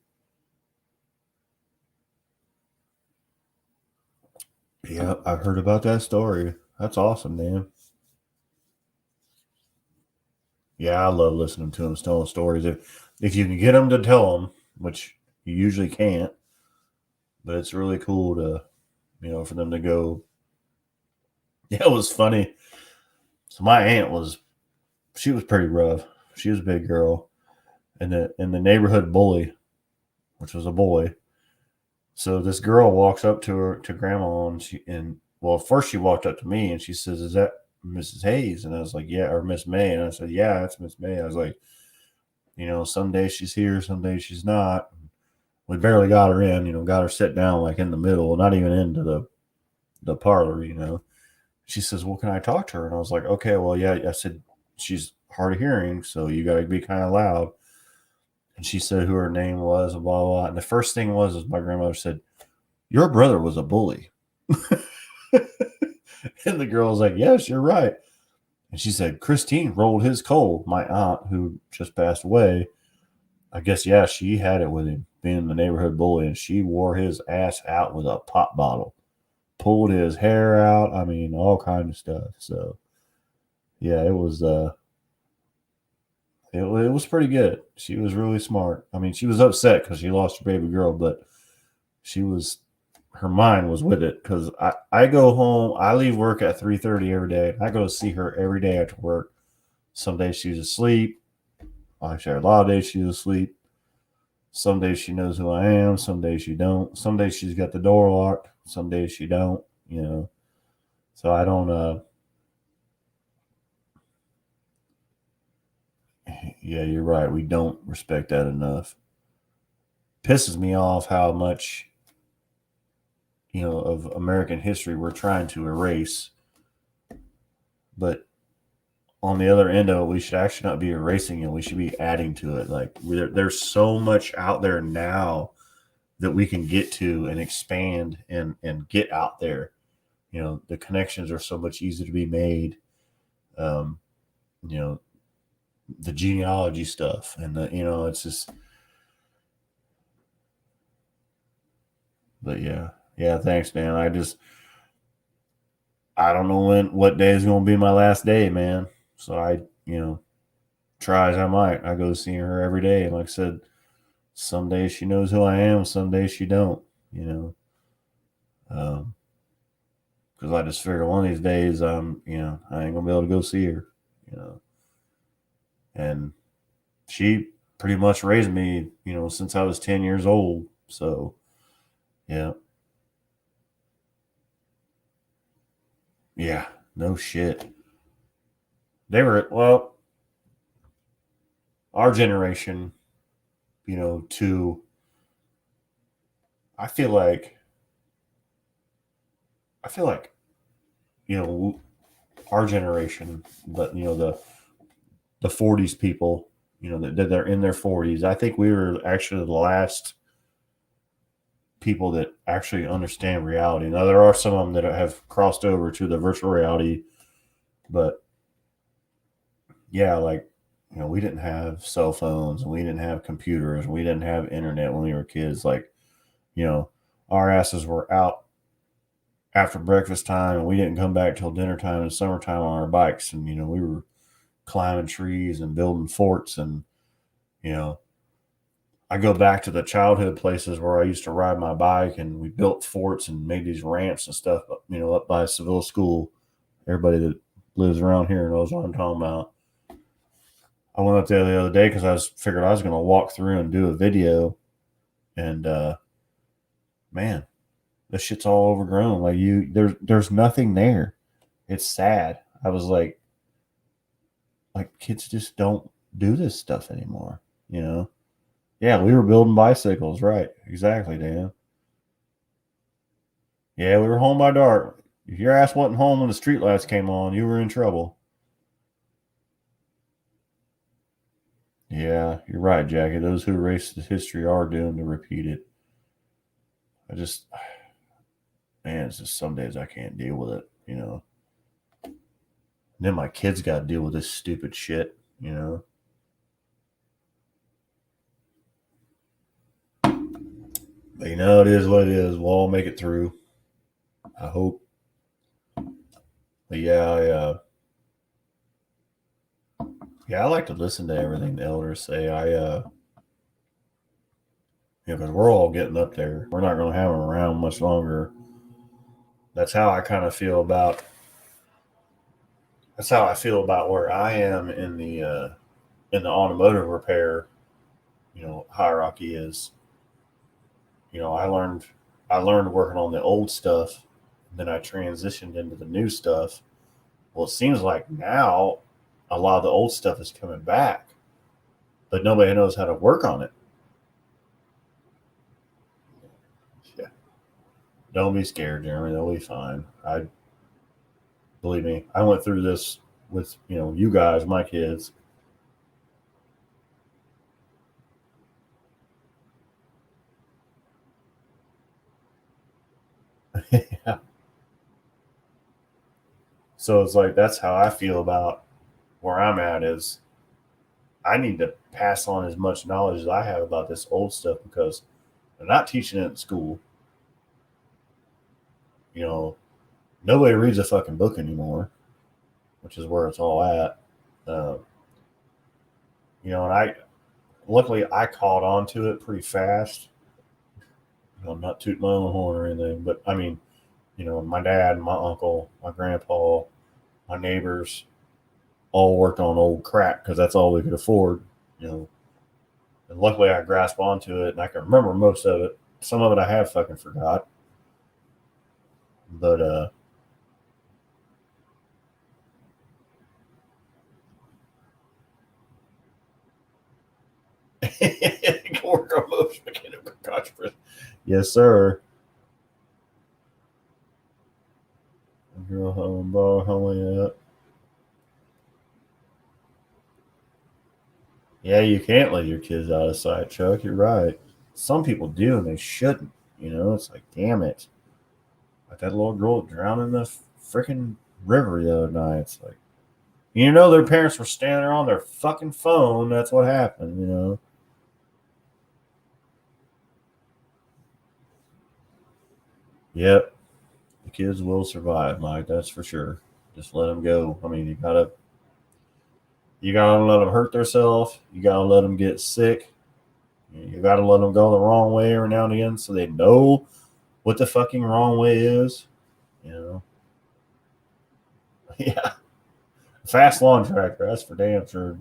Yeah, I've heard about that story. That's awesome, man. Yeah, I love listening to them telling stories. If you can get them to tell them, which you usually can't, but it's really cool to for them to go. Yeah, it was funny. So my aunt she was pretty rough. She was a big girl, and the neighborhood bully, which was a boy. So this girl walks up to grandma, and well, first she walked up to me and she says, "Is that Mrs. Hayes?" And I was like, "Yeah," or Miss May. And I said, "Yeah, that's Miss May." I was like, some days she's here, some days she's not. We barely got her in, got her sit down like in the middle, not even into the parlor. She says, "Well, can I talk to her?" And I was like, "Okay, well, yeah." I said, "She's hard of hearing, so you got to be kind of loud." And she said who her name was, and blah, blah, blah. And the first thing was my grandmother said, your brother was a bully. And the girl was like, yes, you're right. And she said, Christine rolled his coal. My aunt, who just passed away, I guess, yeah, she had it with him being the neighborhood bully, and she wore his ass out with a pop bottle, pulled his hair out. I mean, all kind of stuff. So, yeah, it was it was pretty good. She was really smart. I mean, she was upset because she lost her baby girl, but her mind was with it because I go home, I leave work at 3:30 every day. I go see her every day after work. Some days she's asleep. Actually, a lot of days she's asleep. Some days she knows who I am. Some days she don't. Some days she's got the door locked. Some days she don't. So I don't. Yeah, you're right. We don't respect that enough. Pisses me off how much of American history we're trying to erase, but on the other end of it, we should actually not be erasing it. We should be adding to it. Like there's so much out there now that we can get to and expand and get out there. The connections are so much easier to be made. Um, you know, the genealogy stuff and it's just, but yeah, thanks, man. I don't know what day is going to be my last day, man. So I, try as I might. I go see her every day. And like I said, some days she knows who I am, some days she don't, because I just figure one of these days I ain't gonna be able to go see her, and she pretty much raised me, since I was 10 years old. So yeah, no shit. They were, well, our generation, to, I feel like, our generation, but the 40s people, that they're in their 40s. I think we were actually the last people that actually understand reality. Now there are some of them that have crossed over to the virtual reality, but yeah, like, we didn't have cell phones and we didn't have computers and we didn't have internet when we were kids. Like, our asses were out after breakfast time and we didn't come back till dinner time and summertime on our bikes. And, we were climbing trees and building forts. And, I go back to the childhood places where I used to ride my bike and we built forts and made these ramps and stuff, up by Seville School. Everybody that lives around here knows what I'm talking about. I went up there the other day because I figured I was going to walk through and do a video, and man, this shit's all overgrown. Like there's nothing there. It's sad. I was like kids just don't do this stuff anymore. Yeah, we were building bicycles, right? Exactly, Dan. Yeah, we were home by dark. If your ass wasn't home when the streetlights came on, you were in trouble. Yeah, you're right, Jackie. Those who erase the history are doomed to repeat it. Man, it's just some days I can't deal with it, And then my kids got to deal with this stupid shit, But it is what it is. We'll all make it through. I hope. But I like to listen to everything the elders say. Because we're all getting up there. We're not going to have them around much longer. That's how I kind of feel about. That's how I feel about where I am in the automotive repair, hierarchy is. I learned working on the old stuff, then I transitioned into the new stuff. Well, it seems like now a lot of the old stuff is coming back, but nobody knows how to work on it. Yeah. Don't be scared, Jeremy. They'll be fine. Believe me, I went through this with you guys, my kids. Yeah. So it's like that's how I feel about where I'm at is I need to pass on as much knowledge as I have about this old stuff because they're not teaching it in school. You know, nobody reads a fucking book anymore, which is where it's all at. Uh, and I luckily I caught on to it pretty fast. I'm not tooting my own horn or anything, but I mean, my dad, my uncle, my grandpa, my neighbors all worked on old crack because that's all we could afford. You know, and luckily I grasped onto it and I can remember most of it. Some of it I have fucking forgot, but work on most mechanical controversy. Yes, sir. Girl home bar, homie up. Yeah, you can't let your kids out of sight, Chuck. You're right. Some people do, and they shouldn't. It's like, damn it. Like that little girl drowned in the freaking river the other night. It's like, their parents were standing there on their fucking phone. That's what happened. Yep, the kids will survive, Mike. That's for sure. Just let them go. I mean, you gotta let them hurt themselves. You gotta let them get sick. You gotta let them go the wrong way every now and again, so they know what the fucking wrong way is. You know. Yeah, fast lawn tractor. That's for damn sure.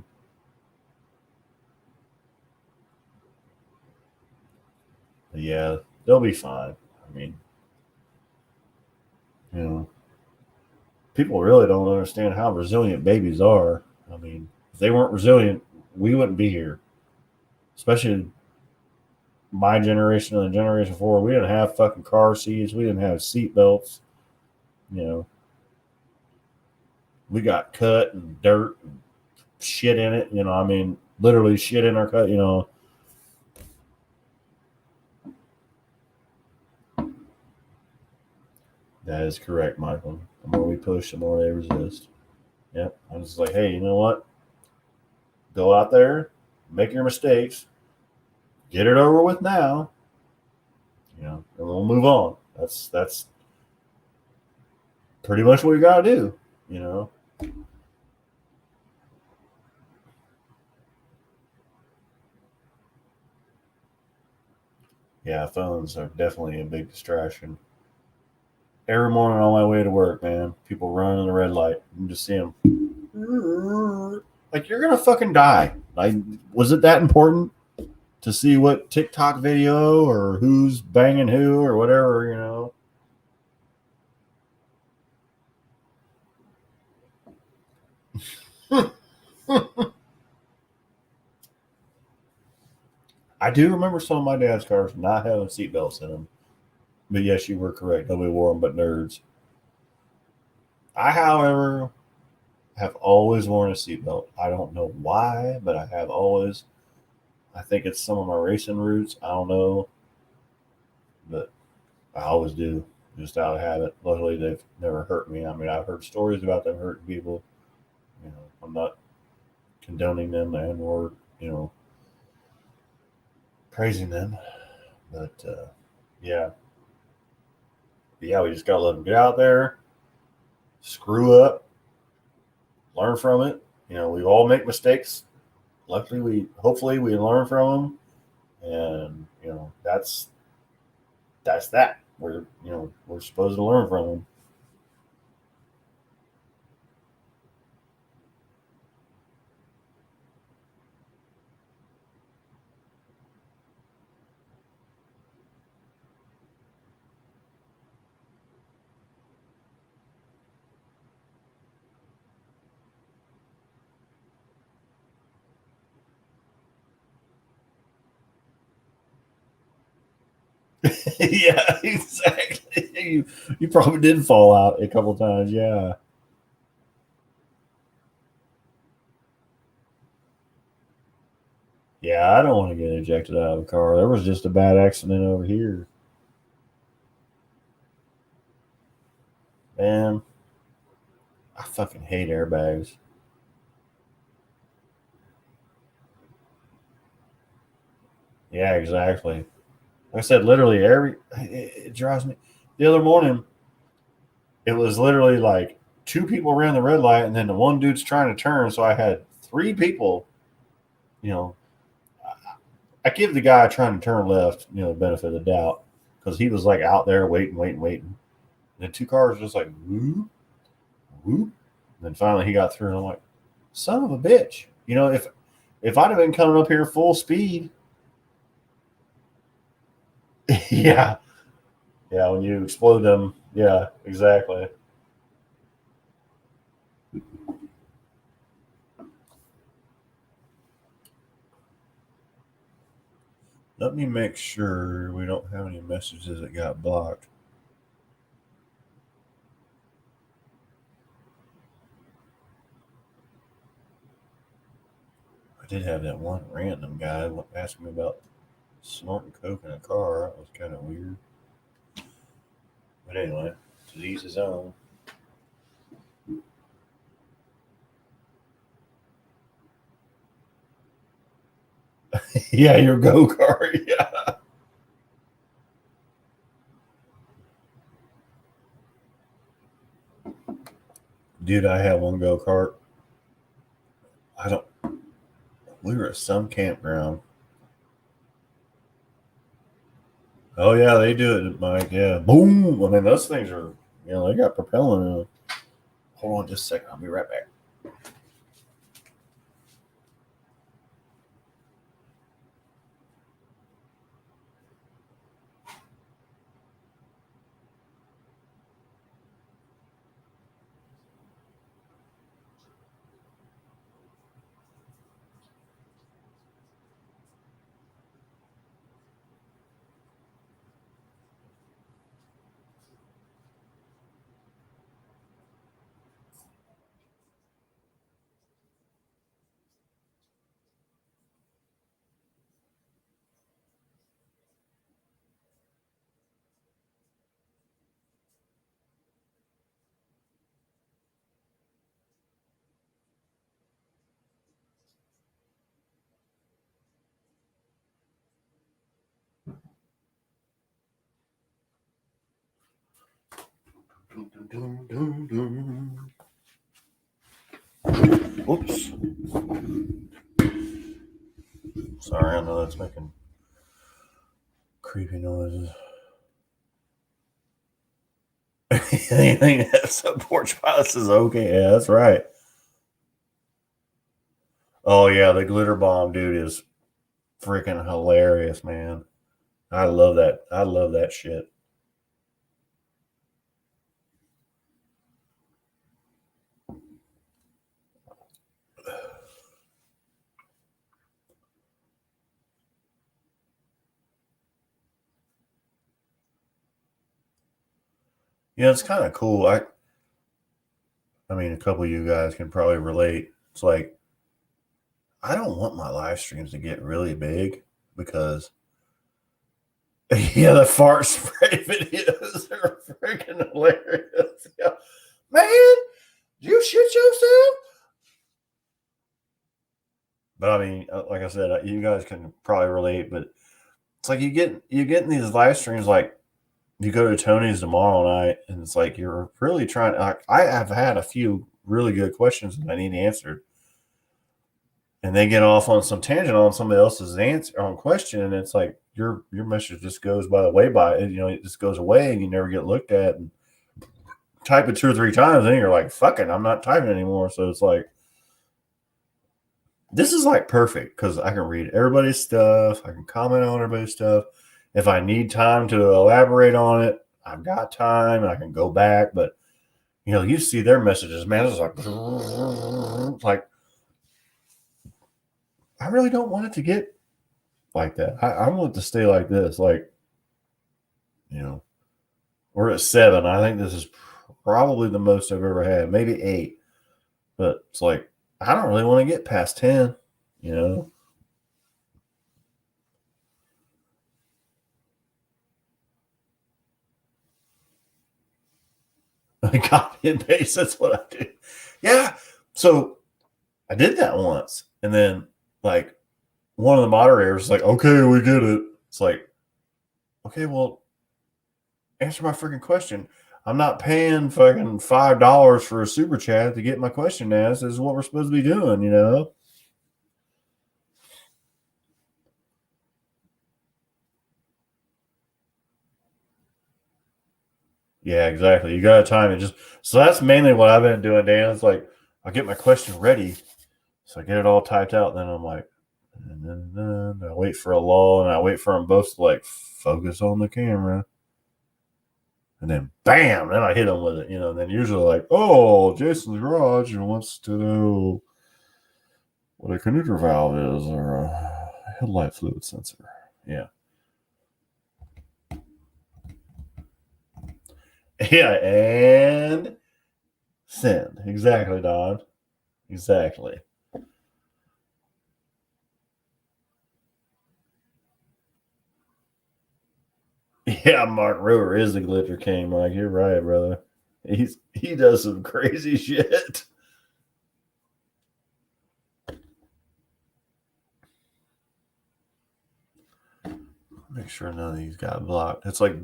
But yeah, they'll be fine. I mean, you know, people really don't understand how resilient babies are. I mean, if they weren't resilient, we wouldn't be here. Especially my generation and the generation before, we didn't have fucking car seats. We didn't have seat belts. You know, we got cut and dirt and shit in it. I mean, literally shit in our cut. That is correct, Michael. The more we push, the more they resist. Yep. I was like, hey, you know what? Go out there, make your mistakes, get it over with now. And we'll move on. That's pretty much what we gotta do. You know. Yeah, phones are definitely a big distraction. Every morning on my way to work, man, people running the red light. I'm just seeing them. Like, you're gonna fucking die. Like, was it that important to see what TikTok video or who's banging who or whatever? I do remember some of my dad's cars not having seatbelts in them. But yes, you were correct. Nobody wore them but nerds. I, however, have always worn a seatbelt. I don't know why, but I have always. I think it's some of my racing roots. I don't know, but I always do, just out of habit. Luckily, they've never hurt me. I mean, I've heard stories about them hurting people. I'm not condoning them and or praising them, but yeah, we just gotta let them get out there, screw up, learn from it. We all make mistakes. Luckily, hopefully we learn from them, and that's that. We're supposed to learn from them. Yeah, exactly. You probably did fall out a couple times. Yeah. Yeah, I don't want to get ejected out of a car. There was just a bad accident over here. Man, I fucking hate airbags. Yeah, exactly. Like I said, literally it drives me. The other morning, it was literally like two people ran the red light, and then the one dude's trying to turn. So I had three people. You know, I give the guy trying to turn left, the benefit of the doubt because he was like out there waiting. And the two cars just like whoop, whoop. And then finally he got through, and I'm like, son of a bitch. If I'd have been coming up here full speed, yeah, yeah, when you explode them, yeah, exactly. Let me make sure we don't have any messages that got blocked. I did have that one random guy asking me about snorting coke in a car. That was kind of weird. But anyway, to each his own. Yeah, your go kart. Yeah. Dude, I had one go kart. I don't. We were at some campground. Oh yeah, they do it, Mike. Yeah, boom. I mean, those things are. They got propellant in them. Hold on, just a second. I'll be right back. Whoops. Sorry, I know that's making creepy noises. Anything that's a porch pilots is okay. Yeah, that's right. Oh yeah, the glitter bomb dude is freaking hilarious, man. I love that. I love that shit. Yeah, it's kind of cool. I mean, a couple of you guys can probably relate. It's like I don't want my live streams to get really big because yeah, the fart spray videos are freaking hilarious. Yeah. Man, you shit yourself. But I mean, like I said, you guys can probably relate. But it's like you get in these live streams like you go to Tony's tomorrow night, and it's like you're really trying. Like, I have had a few really good questions that I need answered, and they get off on some tangent on somebody else's answer on question, and it's like your message just goes by the way by it. It just goes away, and you never get looked at. And type it 2 or 3 times, and you're like, "Fuck it, I'm not typing anymore." So it's like this is like perfect because I can read everybody's stuff, I can comment on everybody's stuff. If I need time to elaborate on it, I've got time. I can go back, but you see their messages, man. It's like I really don't want it to get like that. I want it to stay like this. Like, we're at 7. I think this is probably the most I've ever had, maybe 8. But it's like I don't really want to get past 10. You know. I copy and paste. That's what I do. Yeah. So I did that once. And then, like, one of the moderators was like, okay, we get it. It's like, okay, well, answer my freaking question. I'm not paying fucking $5 for a super chat to get my question asked. This is what we're supposed to be doing, you know? Yeah, exactly. You got to time it. So that's mainly what I've been doing, Dan. It's like I get my question ready, so I get it all typed out. Then I'm like, and then I wait for a lull, and I wait for them both to like focus on the camera, and then bam, then I hit them with it. You know, and then usually like, oh, Jason's garage and wants to know what a connector valve is or a headlight fluid sensor. Yeah. Yeah, and send. Exactly, Don. Exactly. Yeah, Mark Rower is the glitter king, Mike. You're right, brother. He does some crazy shit. Make sure none of these got blocked. It's like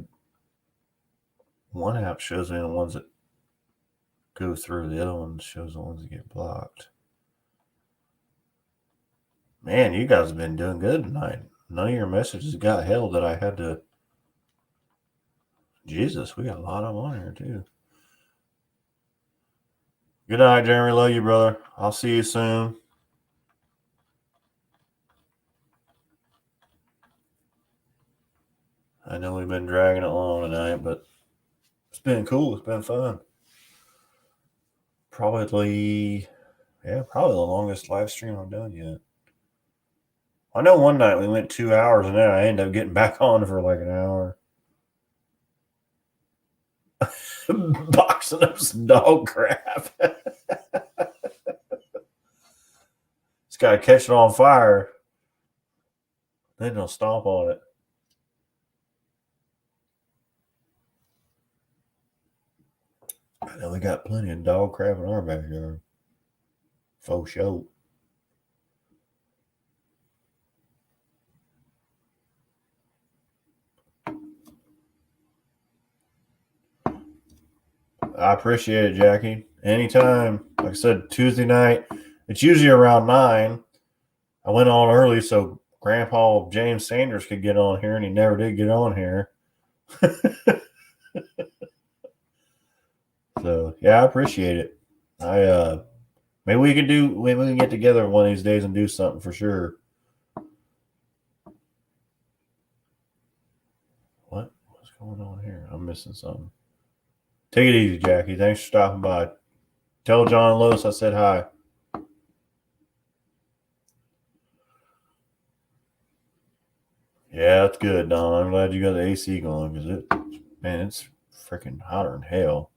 one app shows me the ones that go through, the other one shows the ones that get blocked. Man, you guys have been doing good tonight. None of your messages got held that I had to. Jesus, we got a lot of them on here too. Good night, Jeremy. Love you, brother. I'll see you soon. I know we've been dragging it along tonight, but it's been cool. It's been fun. Probably the longest live stream I've done yet. I know one night we went 2 hours and then I ended up getting back on for like an hour. Boxing up some dog crap. It's got to catch it on fire. Then they'll stomp on it. I know we got plenty of dog crap in our backyard. Faux show. I appreciate it, Jackie. Anytime. Like I said, Tuesday night. It's usually around 9. I went on early so Grandpa James Sanders could get on here, and he never did get on here. So yeah, I appreciate it. Maybe we can get together one of these days and do something for sure. What's going on here? I'm missing something. Take it easy, Jackie. Thanks for stopping by. Tell John and Lois I said hi. Yeah, that's good, Don. I'm glad you got the AC going because it's freaking hotter than hell.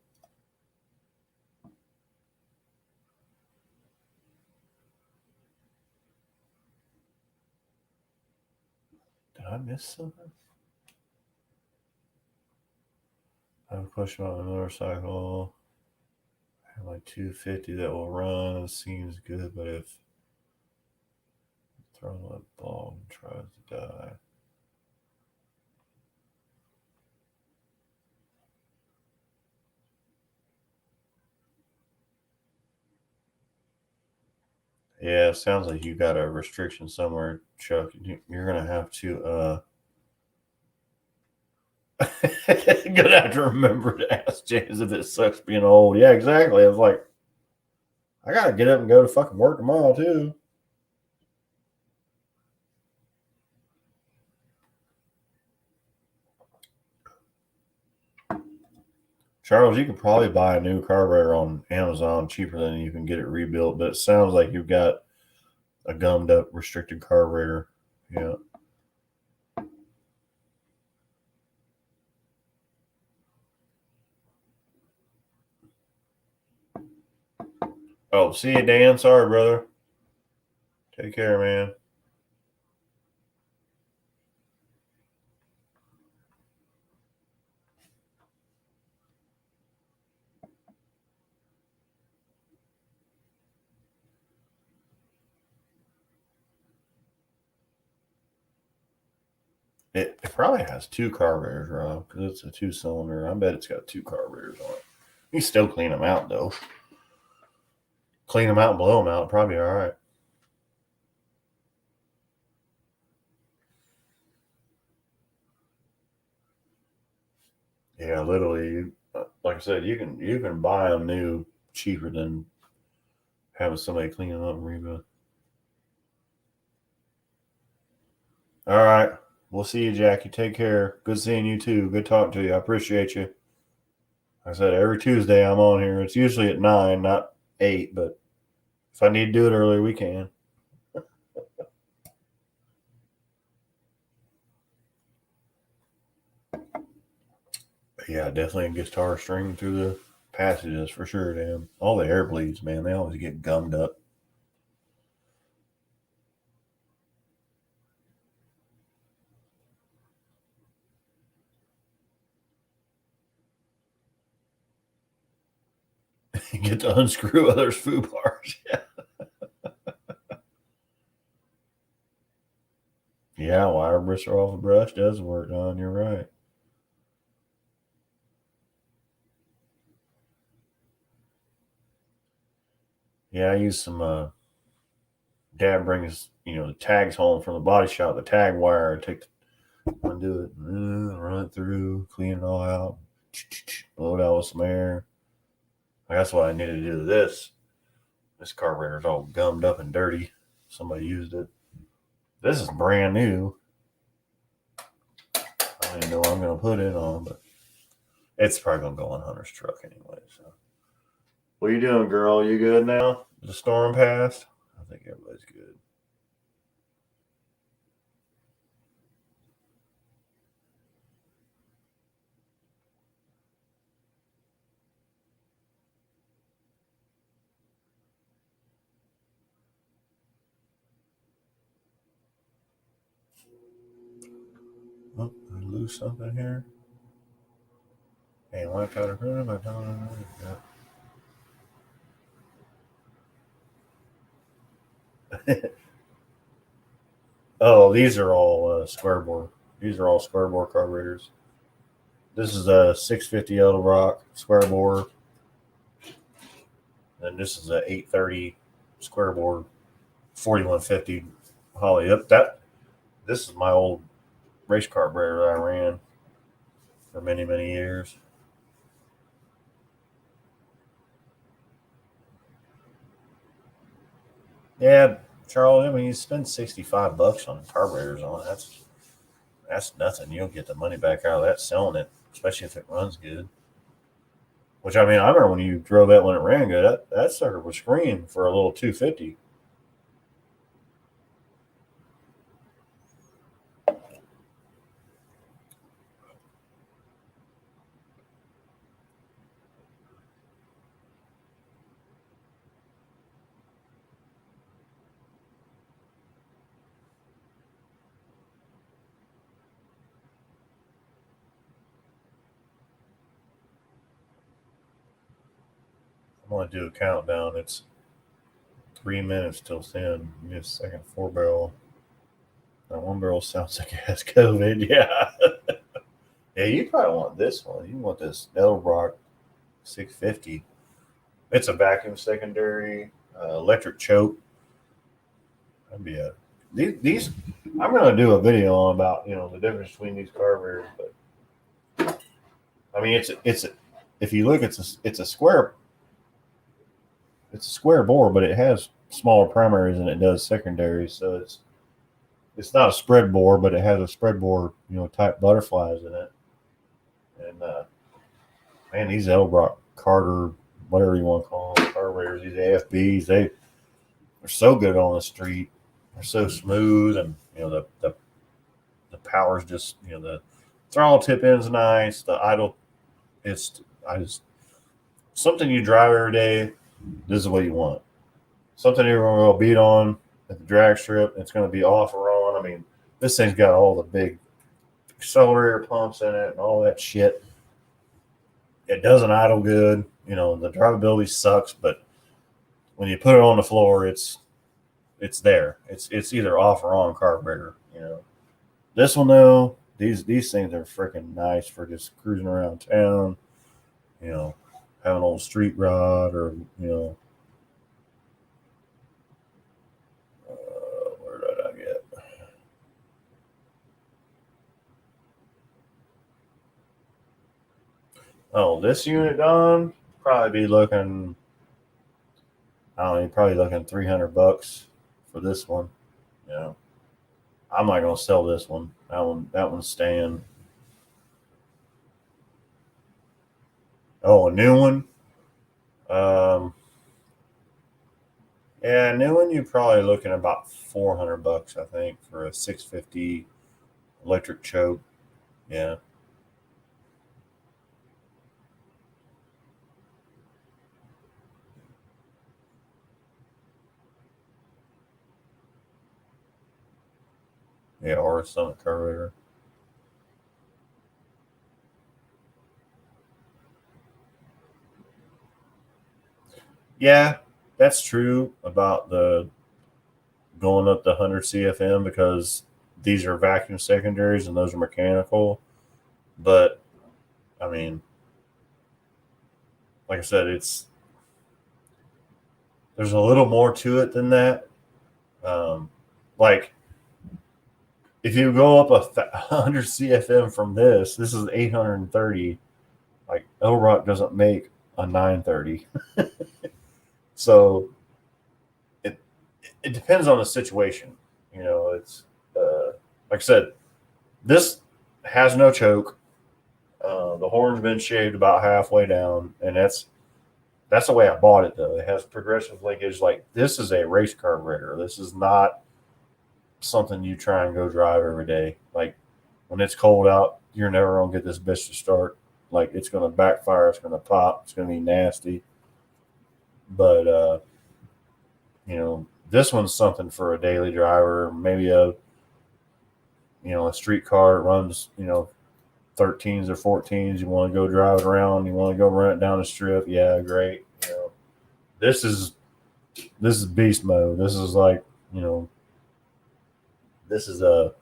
Did I miss something? I have a question about my motorcycle. I have like 250 that will run. It seems good, but if thrown a ball and tries to die. Yeah, it sounds like you got a restriction somewhere, Chuck. You're gonna have to gonna have to remember to ask James if it sucks being old. Yeah, exactly. I was like, I gotta get up and go to fucking work tomorrow too. Charles, you could probably buy a new carburetor on Amazon cheaper than you can get it rebuilt, but it sounds like you've got a gummed up restricted carburetor. Yeah. Oh, see you, Dan. Sorry, brother. Take care, man. It probably has 2 carburetors, Rob, because it's a 2-cylinder. I bet it's got 2 carburetors on it. You can still clean them out, though. Clean them out and blow them out, probably all right. Yeah, literally, like I said, you can buy them new cheaper than having somebody clean them up and rebuild. All right. We'll see you, Jackie. Take care. Good seeing you too. Good talking to you. I appreciate you. Like I said, every Tuesday I'm on here. It's usually at 9, not 8, but if I need to do it earlier, we can. But yeah, definitely a guitar string through the passages for sure, damn. All the air bleeds, man. They always get gummed up. You get to unscrew others' foo bars. Yeah, wire bristle off a brush does work, Don. You're right. Yeah, I use some. Dad brings the tags home from the body shop, the tag wire. Undo it, run it through, clean it all out, blow it out with some air. That's what I needed to do to this. This carburetor's all gummed up and dirty. Somebody used it. This is brand new. I don't even know what I'm going to put it on, but it's probably going to go on Hunter's truck anyway. So, what are you doing, girl? You good now? The storm passed? I think everybody's good. Oh, I lose something here. Hey, why try to run my tongue? Oh, these are all square bore. These are all square bore carburetors. This is a 650 Edelbrock square bore. And this is a 830 square bore 4150 Holly. This is my old race carburetor that I ran for many, many years. Yeah, Charlie, I mean, you spend $65 on carburetors on it. That's nothing. You'll get the money back out of that selling it, especially if it runs good. Which, I mean, I remember when you drove that when it ran good, that sucker was screaming for a little 250. I'm going to do a countdown. It's 3 minutes till 10. Give me a second. 4 barrel. That 1 barrel sounds like it has COVID. Yeah. Yeah, you probably want this one. You want this Edelbrock 650. It's a vacuum secondary, electric choke. That'd be a these. I'm going to do a video on about the difference between these carburetors, but I mean if you look it's a square bore, but it has smaller primaries than it does secondaries, so it's not a spread bore, but it has a spread bore type butterflies in it. And man, these Edelbrock Carter, whatever you want to call them, carburetors, these AFBs, they're so good on the street. They're so smooth, and the power's just the throttle tip end's nice. The idle, something you drive every day. This is what you want. Something you're going to beat on at the drag strip. It's going to be off or on. I mean, this thing's got all the big accelerator pumps in it and all that shit. It doesn't idle good. The drivability sucks, but when you put it on the floor, it's there. It's either off or on carburetor. This one though, these things are freaking nice for just cruising around town, you know, having an old street rod, or where did I get? Oh, this unit, Don, probably be looking. I don't know, you're probably looking $300 for this one. You know, I'm not gonna sell this one. That one's staying. Oh, a new one. Um, yeah, new one. You're probably looking about $400, I think, for a 650 electric choke. Yeah. Yeah, or a Summit carburetor. Yeah, that's true about the going up to 100 CFM, because these are vacuum secondaries and those are mechanical. But I mean, like I said, there's a little more to it than that. Um, like if you go up 100 CFM from this is 830. Like Elrock doesn't make a 930, so it it depends on the situation. It's like I said, this has no choke. The horn's been shaved about halfway down, and that's the way I bought it. Though it has progressive linkage. Like, this is a race carburetor. This is not something you try and go drive every day. Like, when it's cold out, you're never gonna get this bitch to start. Like, it's gonna backfire. It's gonna pop. It's gonna be nasty. But this one's something for a daily driver. Maybe a street car that runs 13s or 14s. You want to go drive it around. You want to go run it down the strip. Yeah, great. This is beast mode. This is like this is a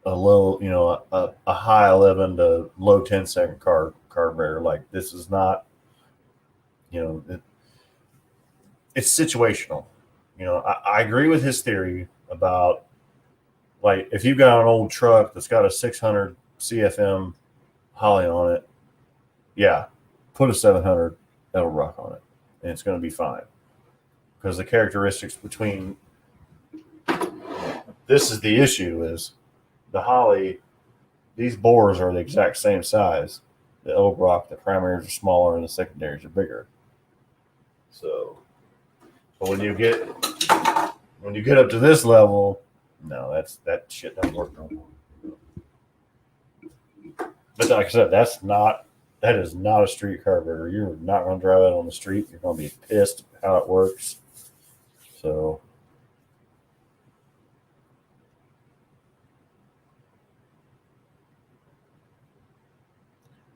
low, a high 11 to low 10-second carburetor. Like, this is not, it's situational. I agree with his theory about, like, if you've got an old truck that's got a 600 CFM Holley on it, yeah, put a 700 Edelbrock on it, and it's going to be fine. Because the characteristics between this is the issue is the Holley, these bores are the exact same size. The Edelbrock, the primaries are smaller and the secondaries are bigger. So, but when you get up to this level, no, that shit doesn't work no more. But like I said, that is not a street carburetor. You're not going to drive it on the street. You're going to be pissed how it works. So,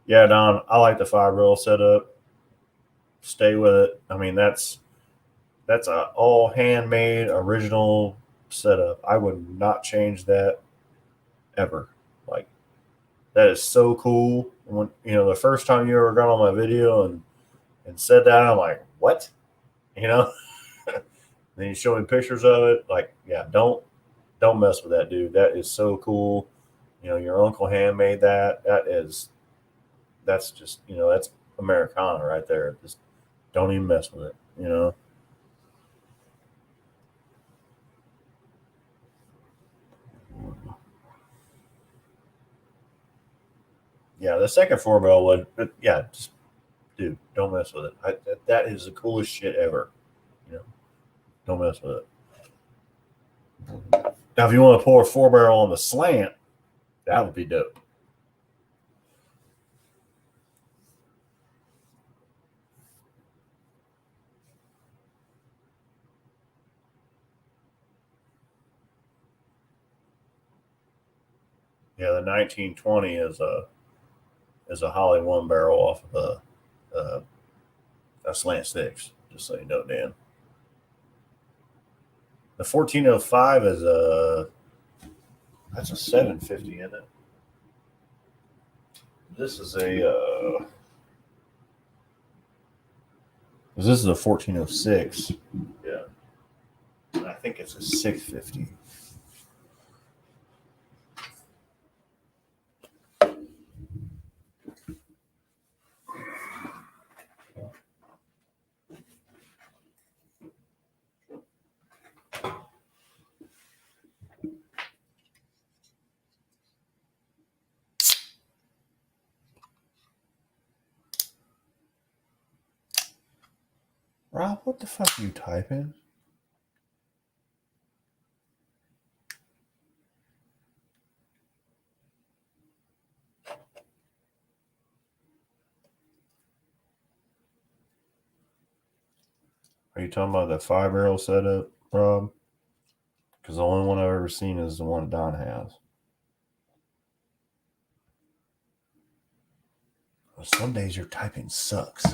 yeah, Don, I like the 5 rail setup. Stay with it. I mean, that's a all handmade original setup. I would not change that ever. Like, that is so cool. When the first time you ever got on my video and said that, I'm like, what? Then you show me pictures of it. Like, yeah, don't mess with that, dude. That is so cool. Your uncle handmade that. That's just that's Americana right there. Just don't even mess with it. Yeah, the second 4 rail would, but yeah, just dude, don't mess with it. That is the coolest shit ever. Don't mess with it. Now, if you want to pour a 4 barrel on the slant, that would be dope. Yeah, the 1920 is a Holley 1 barrel off of a slant six. Just so you know, Dan. The 1405 is That's a 750 in it. This is a this is a 1406. Yeah. And I think it's a 650. Rob, what the fuck are you typing? Are you talking about that 5-barrel setup, Rob? Because the only one I've ever seen is the one Don has. Some days your typing sucks.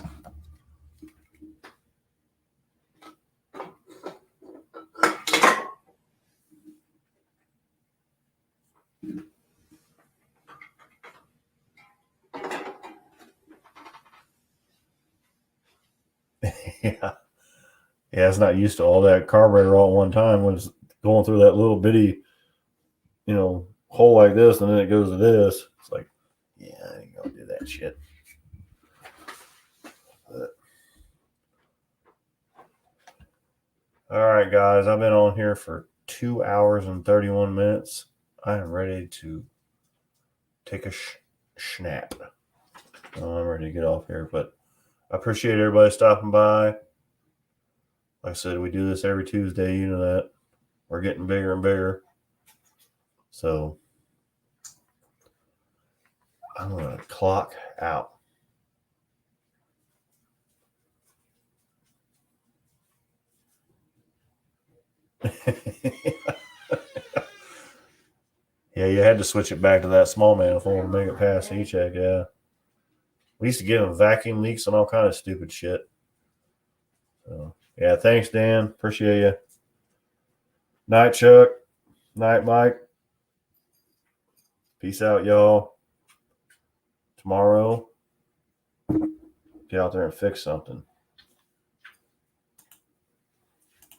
Yeah. Yeah, it's not used to all that carburetor all at one time when it's going through that little bitty, hole like this, and then it goes to this. It's like, yeah, I ain't gonna do that shit. But, all right, guys, I've been on here for 2 hours and 31 minutes. I am ready to take a snap. I'm ready to get off here, but I appreciate everybody stopping by. Like I said, we do this every Tuesday. You know that. We're getting bigger and bigger. So I'm going to clock out. Yeah, you had to switch it back to that small manifold to make it past the E-check, yeah. We used to give them vacuum leaks and all kind of stupid shit. So, yeah, thanks, Dan. Appreciate you. Night, Chuck. Night, Mike. Peace out, y'all. Tomorrow, get out there and fix something.